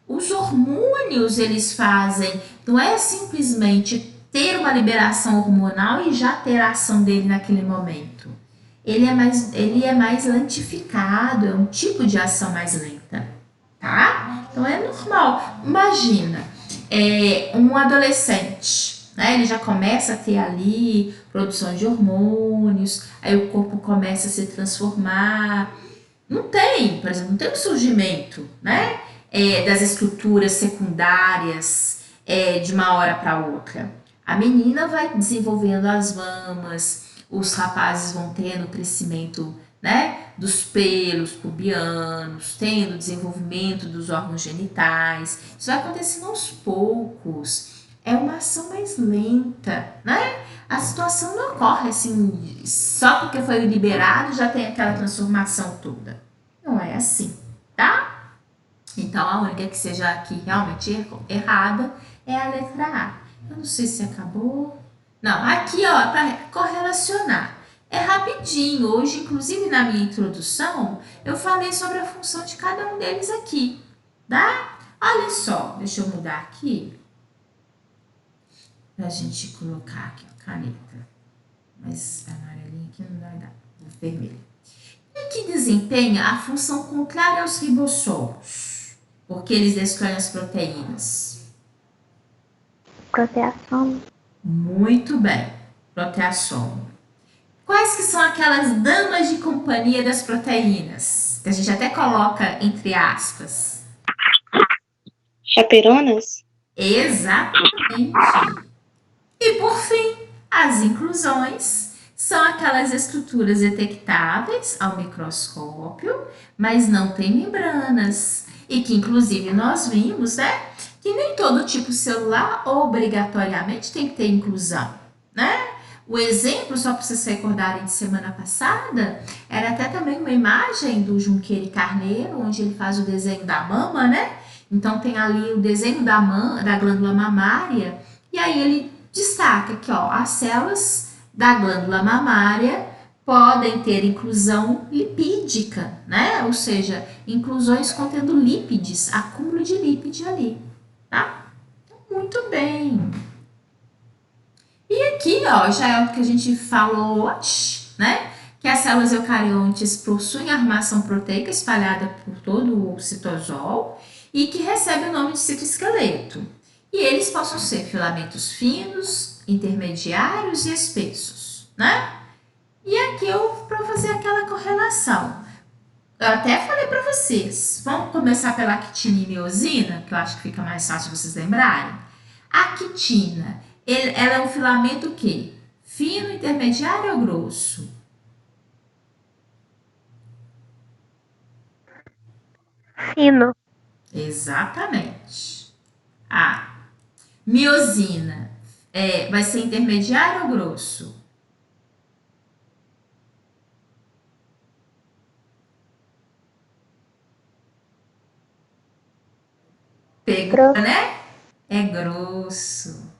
Os hormônios, eles fazem, não é simplesmente ter uma liberação hormonal e já ter a ação dele naquele momento. Ele é mais lentificado, é um tipo de ação mais lenta, tá? Então é normal. Imagina, um adolescente, né? Ele já começa a ter ali produção de hormônios, aí o corpo começa a se transformar. Não tem, por exemplo, não tem um surgimento, né? Das estruturas secundárias de uma hora para outra. A menina vai desenvolvendo as mamas, os rapazes vão tendo crescimento, né, dos pelos pubianos, tendo desenvolvimento dos órgãos genitais. Isso vai acontecendo aos poucos. É uma ação mais lenta, né? A situação não ocorre assim, só porque foi liberado já tem aquela transformação toda. Não é assim, tá? Então, a única que seja aqui realmente errada é a letra A. Eu não sei se acabou. Não, aqui, ó, para correlacionar. É rapidinho. Hoje, inclusive, na minha introdução, eu falei sobre a função de cada um deles aqui, tá? Olha só, deixa eu mudar aqui. Pra gente colocar aqui a caneta. Mas a amarelinha aqui não vai dar. Vermelho. E que desempenha a função contrária aos ribossomos, porque eles destroem as proteínas. Proteação. Muito bem, proteassomo. Quais que são aquelas damas de companhia das proteínas? Que a gente até coloca entre aspas. Chaperonas? Exatamente. E por fim, As inclusões são aquelas estruturas detectáveis ao microscópio, mas não têm membranas. E que, inclusive, nós vimos, né, que nem todo tipo celular obrigatoriamente tem que ter inclusão, né? O exemplo, só para vocês se recordarem de semana passada, era até também uma imagem do Junqueira Carneiro, onde ele faz o desenho da mama, né? Então tem ali o desenho da glândula mamária, e aí ele destaca que ó, as células da glândula mamária podem ter inclusão lipídica, né? Ou seja, inclusões contendo lípides, acúmulo de lípide ali, tá? Muito bem. E aqui, ó, já é o que a gente falou hoje, né? Que as células eucariontes possuem armação proteica espalhada por todo o citosol e que recebe o nome de citoesqueleto. E eles possam ser filamentos finos, intermediários e espessos, né? E aqui eu para fazer aquela correlação. Eu até falei para vocês. Vamos começar pela actina e miosina, que eu acho que fica mais fácil vocês lembrarem. A actina, ela é um filamento o quê? Fino, intermediário ou grosso? Fino. Exatamente. A miosina vai ser intermediário ou grosso? Pegou, Grosso. né? É grosso.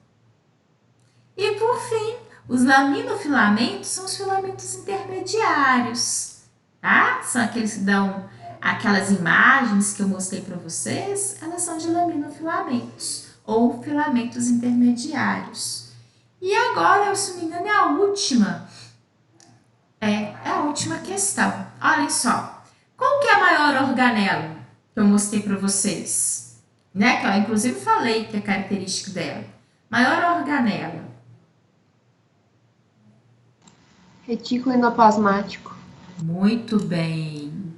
E por fim, os laminofilamentos são os filamentos intermediários, tá? São aqueles que dão aquelas imagens que eu mostrei para vocês, elas são de laminofilamentos ou filamentos intermediários. E agora, se não me engano, é a última. É a última questão. Olhem só. Qual que é a maior organela que eu mostrei para vocês? Né? Que eu inclusive falei que é característica dela. Maior organela. Retículo endoplasmático. Muito bem.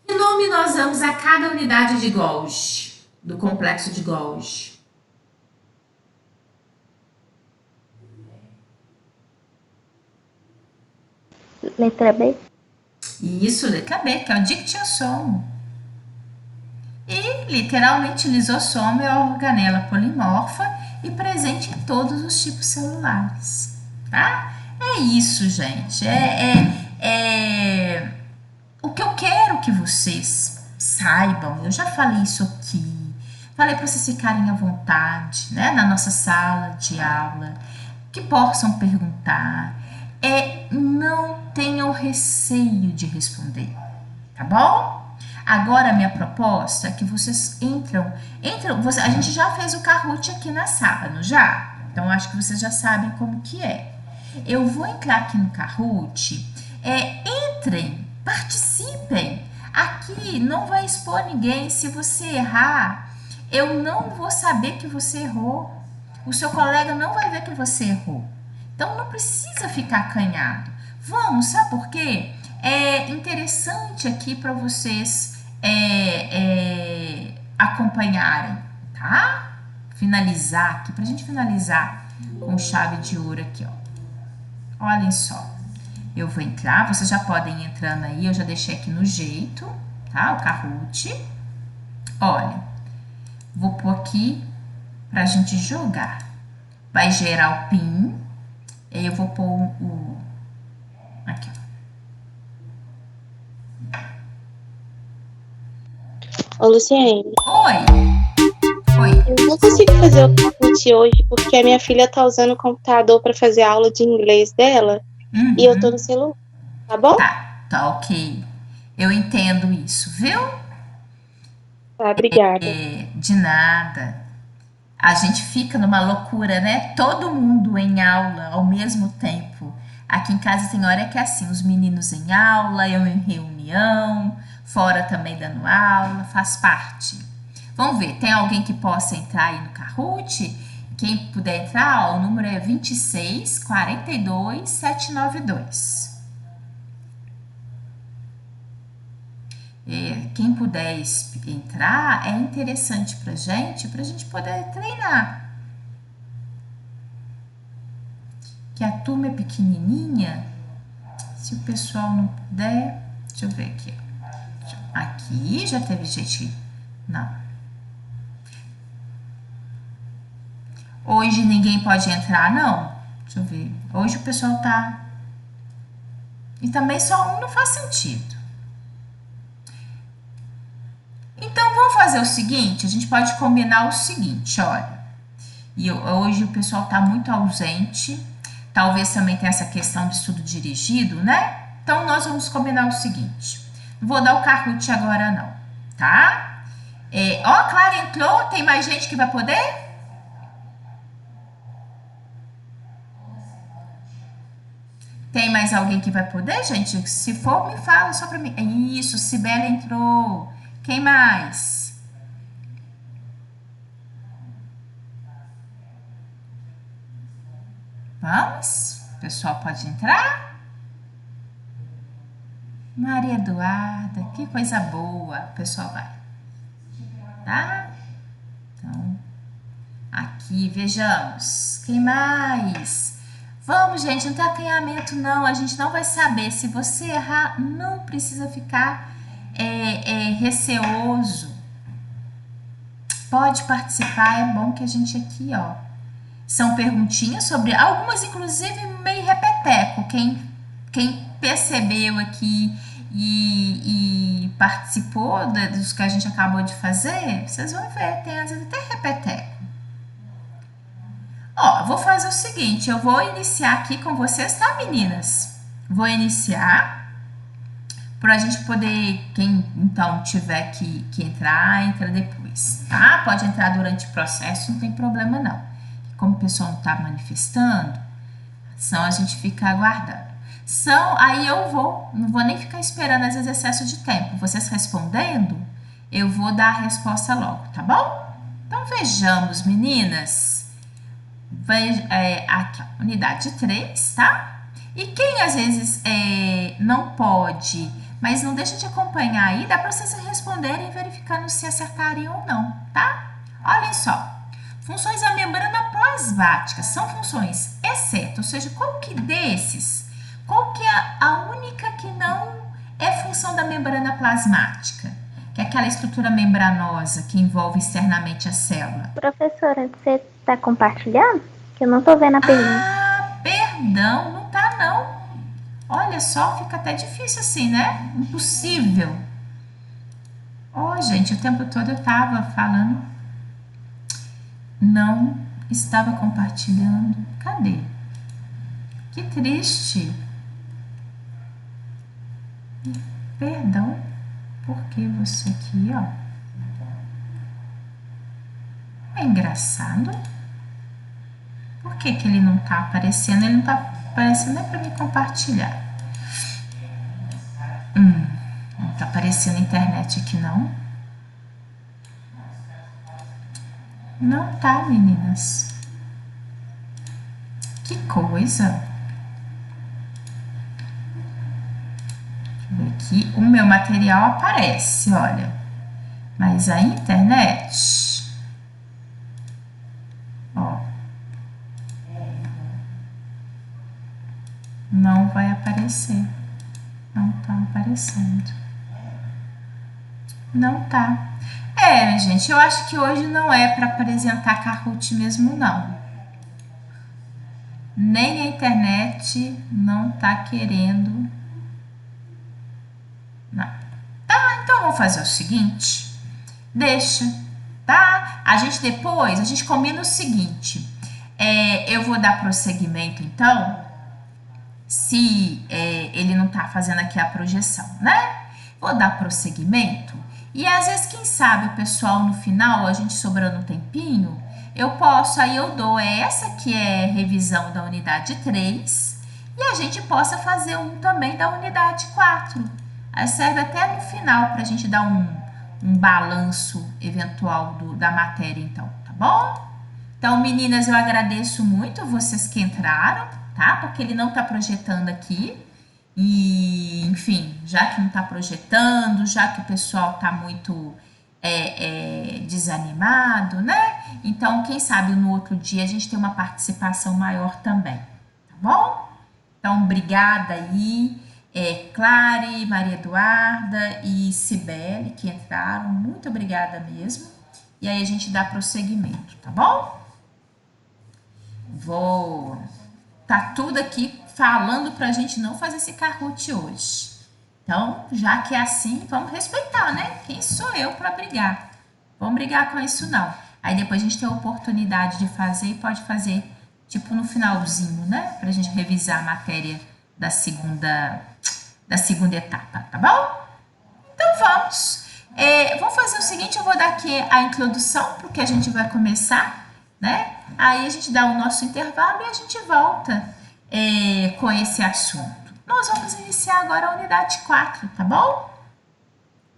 Que nome nós damos a cada unidade de Golgi, do complexo de Golgi? Letra B. Isso, letra B, que é o dictiossomo. E, literalmente, lisossomo é a organela polimorfa e presente em todos os tipos celulares, tá? É isso, gente. O que eu quero que vocês saibam, eu já falei isso aqui, falei para vocês ficarem à vontade, né, na nossa sala de aula, que possam perguntar, não tenham receio de responder, tá bom? Agora a minha proposta é que vocês a gente já fez o Kahoot aqui na sala, não já? Então acho que vocês já sabem como que é. Eu vou entrar aqui no Kahoot, entrem, participem. Aqui não vai expor ninguém. Se você errar, eu não vou saber que você errou. O seu colega não vai ver que você errou. Então não precisa ficar acanhado. Vamos, sabe por quê? É interessante aqui para vocês acompanharem, tá? Finalizar aqui, pra gente finalizar com chave de ouro aqui, ó. Olhem só. Eu vou entrar, vocês já podem ir entrando aí, eu já deixei aqui no jeito, tá? O Kahoot. Olha, vou pôr aqui pra gente jogar. Vai gerar o PIN, e aí eu vou pôr o... Aqui, Ô, Luciene, Oi. eu não consigo fazer o Kahoot hoje porque a minha filha tá usando o computador para fazer a aula de inglês dela e eu tô no celular, tá bom? Tá ok. Eu entendo isso, viu? Tá, obrigada. De nada. A gente fica numa loucura, né? Todo mundo em aula ao mesmo tempo. Aqui em casa tem hora que é assim, os meninos em aula, eu em reunião, fora também dando aula, faz parte. Vamos ver, tem alguém que possa entrar aí no Kahoot? Quem puder entrar, ó, o número é 26 42 792. Quem puder entrar, é interessante pra gente poder treinar. porque a turma é pequenininha. Se o pessoal não puder, deixa eu ver aqui. Aqui já teve gente. Não. Hoje ninguém pode entrar, não. Deixa eu ver. Hoje o pessoal tá. E também só um não faz sentido. Então vamos fazer o seguinte, a gente pode combinar o seguinte, olha. E hoje o pessoal tá muito ausente. Talvez também tenha essa questão do estudo dirigido, né? Então nós vamos combinar o seguinte. Não vou dar o Kahoot agora não, tá? Ó, a Clara entrou, tem mais gente que vai poder? Tem mais alguém que vai poder, gente? Se for, me fala só pra mim. Isso, Cibele entrou. Quem mais? Vamos? O pessoal pode entrar? Maria Eduarda, que coisa boa. O pessoal vai. Tá? Então, aqui, vejamos. Quem mais? Vamos, gente, não tem acanhamento, não. A gente não vai saber. Se você errar, não precisa ficar receoso. Pode participar, é bom que a gente aqui, ó. São perguntinhas sobre, algumas inclusive meio repeteco. Quem percebeu aqui e participou dos que a gente acabou de fazer, vocês vão ver, tem às vezes até repeteco. Ó, vou fazer o seguinte, eu vou iniciar aqui com vocês, tá, meninas? Vou iniciar, pra gente poder, quem então tiver que entrar, entra depois, tá? Pode entrar durante o processo, não tem problema não. Como o pessoal não tá manifestando, senão a gente fica aguardando. Aí eu não vou nem ficar esperando às vezes excesso de tempo. Vocês respondendo, eu vou dar a resposta logo, tá bom? Então vejamos, meninas. Aqui, ó, unidade 3, tá? E quem às vezes não pode, mas não deixa de acompanhar aí, dá para vocês responderem verificando se acertarem ou não, tá? Olhem só. Funções da membrana plasmática são funções exceto, ou seja, qual que é a única que não é função da membrana plasmática? Que é aquela estrutura membranosa que envolve externamente a célula. Professora, você está compartilhando? Que eu não estou vendo a pergunta. Ah, perdão, não tá não. Olha só, fica até difícil assim, né? Impossível. Gente, o tempo todo eu tava falando. Não estava compartilhando. Cadê? Que triste. Perdão. Porque você aqui, ó. É engraçado. Por que ele não tá aparecendo? Ele não tá aparecendo nem para me compartilhar. Não tá aparecendo a internet aqui, não. Não tá, meninas. Que coisa. Deixa eu ver aqui. O meu material aparece, olha. Mas a internet... Ó. Não vai aparecer. Não tá aparecendo. Não tá. Gente, eu acho que hoje não é para apresentar Kahoot mesmo, não. Nem a internet não tá querendo. Não. Tá, então vamos fazer o seguinte. Deixa, tá? A gente combina o seguinte. Eu vou dar prosseguimento, então, se ele não tá fazendo aqui a projeção, né? Vou dar prosseguimento. E às vezes, quem sabe, o pessoal no final, a gente sobrando um tempinho, aí eu dou essa que é revisão da unidade 3 e a gente possa fazer um também da unidade 4. Aí serve até no final para a gente dar um balanço eventual da matéria, então, tá bom? Então, meninas, eu agradeço muito vocês que entraram, tá? Porque ele não tá projetando aqui. E, enfim, já que não está projetando, já que o pessoal está muito desanimado, né? Então, quem sabe no outro dia a gente tem uma participação maior também, tá bom? Então, obrigada aí, Clary, Maria Eduarda e Cibele, que entraram, muito obrigada mesmo. E aí a gente dá prosseguimento, tá bom? Tá tudo aqui falando pra gente não fazer esse Kahoot hoje. Então, já que é assim, vamos respeitar, né? Quem sou eu para brigar? Vamos brigar com isso não. Aí depois a gente tem a oportunidade de fazer e pode fazer tipo no finalzinho, né? Pra gente revisar a matéria da segunda etapa, tá bom? Então vamos. Vamos fazer o seguinte, eu vou dar aqui a introdução porque a gente vai começar, né? Aí a gente dá o nosso intervalo e a gente volta com esse assunto. Nós vamos iniciar agora a unidade 4, tá bom?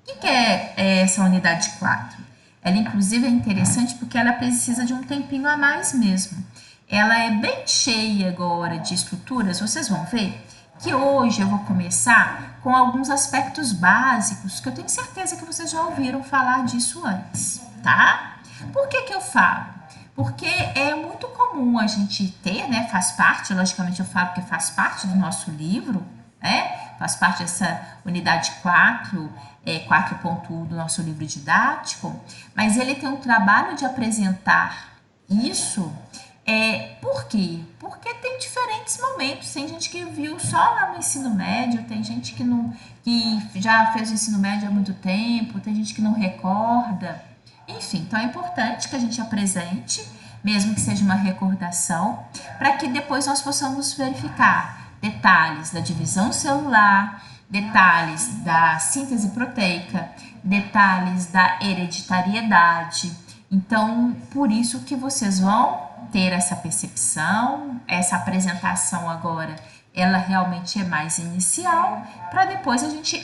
O que é essa unidade 4? Ela, inclusive, é interessante porque ela precisa de um tempinho a mais mesmo. Ela é bem cheia agora de estruturas, vocês vão ver que hoje eu vou começar com alguns aspectos básicos que eu tenho certeza que vocês já ouviram falar disso antes, tá? Por que eu falo? Porque é muito comum a gente ter, né, faz parte, logicamente eu falo que faz parte do nosso livro, né, faz parte dessa unidade 4, 4.1 do nosso livro didático, mas ele tem um trabalho de apresentar isso, por quê? Porque tem diferentes momentos, tem gente que viu só lá no ensino médio, tem gente que já fez o ensino médio há muito tempo, tem gente que não recorda. Enfim, então é importante que a gente apresente, mesmo que seja uma recordação, para que depois nós possamos verificar detalhes da divisão celular, detalhes da síntese proteica, detalhes da hereditariedade. Então, por isso que vocês vão ter essa percepção, essa apresentação agora, ela realmente é mais inicial, para depois a gente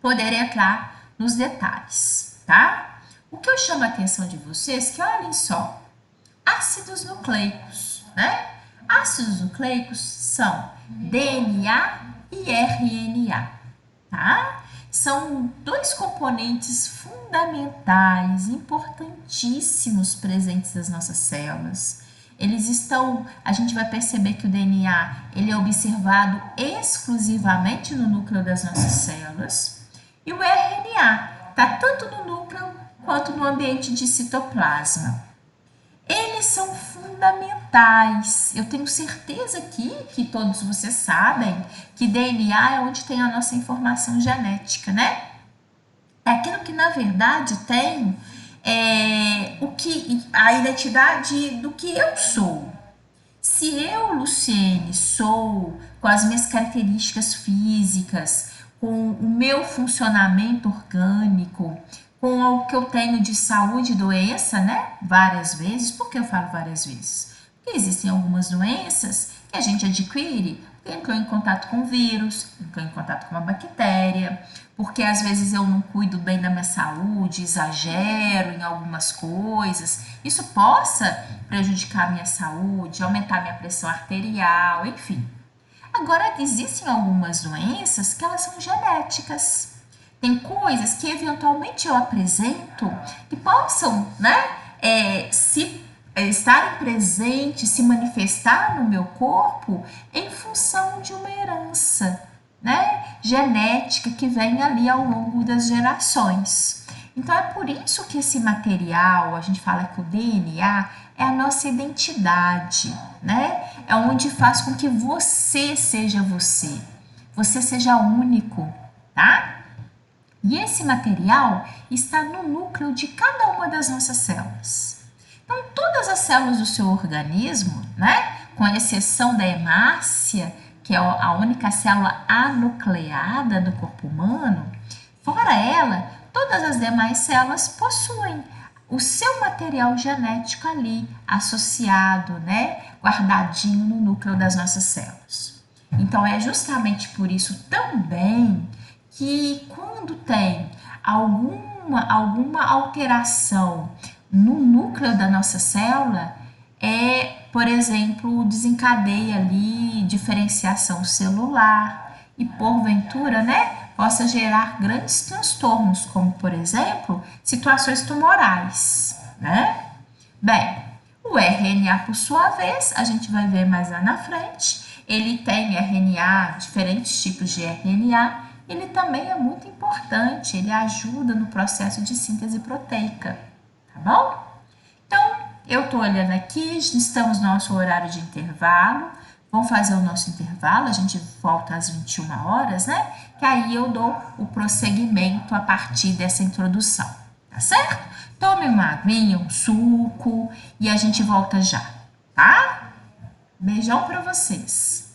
poder entrar nos detalhes, tá? O que eu chamo a atenção de vocês é que, olhem só, ácidos nucleicos, né? Ácidos nucleicos são DNA e RNA, tá? São dois componentes fundamentais, importantíssimos presentes nas nossas células. Eles estão, a gente vai perceber que o DNA, ele é observado exclusivamente no núcleo das nossas células. E o RNA está tanto no núcleo quanto no ambiente de citoplasma. Eles são fundamentais. Eu tenho certeza aqui que todos vocês sabem que DNA é onde tem a nossa informação genética, né? É aquilo que na verdade tem a identidade do que eu sou. Se eu, Luciene, sou com as minhas características físicas, com o meu funcionamento orgânico, com o que eu tenho de saúde e doença, né? Várias vezes. Por que eu falo várias vezes? Porque existem algumas doenças que a gente adquire porque entrou em contato com vírus, entrou em contato com uma bactéria, porque às vezes eu não cuido bem da minha saúde, exagero em algumas coisas. Isso possa prejudicar a minha saúde, aumentar a minha pressão arterial, enfim. Agora, existem algumas doenças que elas são genéticas. Tem coisas que eventualmente eu apresento que possam, né, estarem presentes, se manifestar no meu corpo em função de uma herança, né, genética que vem ali ao longo das gerações. Então é por isso que esse material, a gente fala que o DNA é a nossa identidade, né? É onde faz com que você seja único, tá? E esse material está no núcleo de cada uma das nossas células. Então, todas as células do seu organismo, né, com exceção da hemácia, que é a única célula anucleada do corpo humano, fora ela, todas as demais células possuem o seu material genético ali, associado, né, guardadinho no núcleo das nossas células. Então, é justamente por isso também que quando tem alguma alteração no núcleo da nossa célula, por exemplo, desencadeia ali diferenciação celular e porventura, né, possa gerar grandes transtornos, como por exemplo, situações tumorais, né? Bem, o O RNA, por sua vez, a gente vai ver mais lá na frente, ele tem RNA, diferentes tipos de RNA, ele também é muito importante, ele ajuda no processo de síntese proteica, tá bom? Então, eu tô olhando aqui, estamos no nosso horário de intervalo, vamos fazer o nosso intervalo, a gente volta às 21 horas, né? Que aí eu dou o prosseguimento a partir dessa introdução, tá certo? Tome uma aguinha, um suco e a gente volta já, tá? Beijão pra vocês!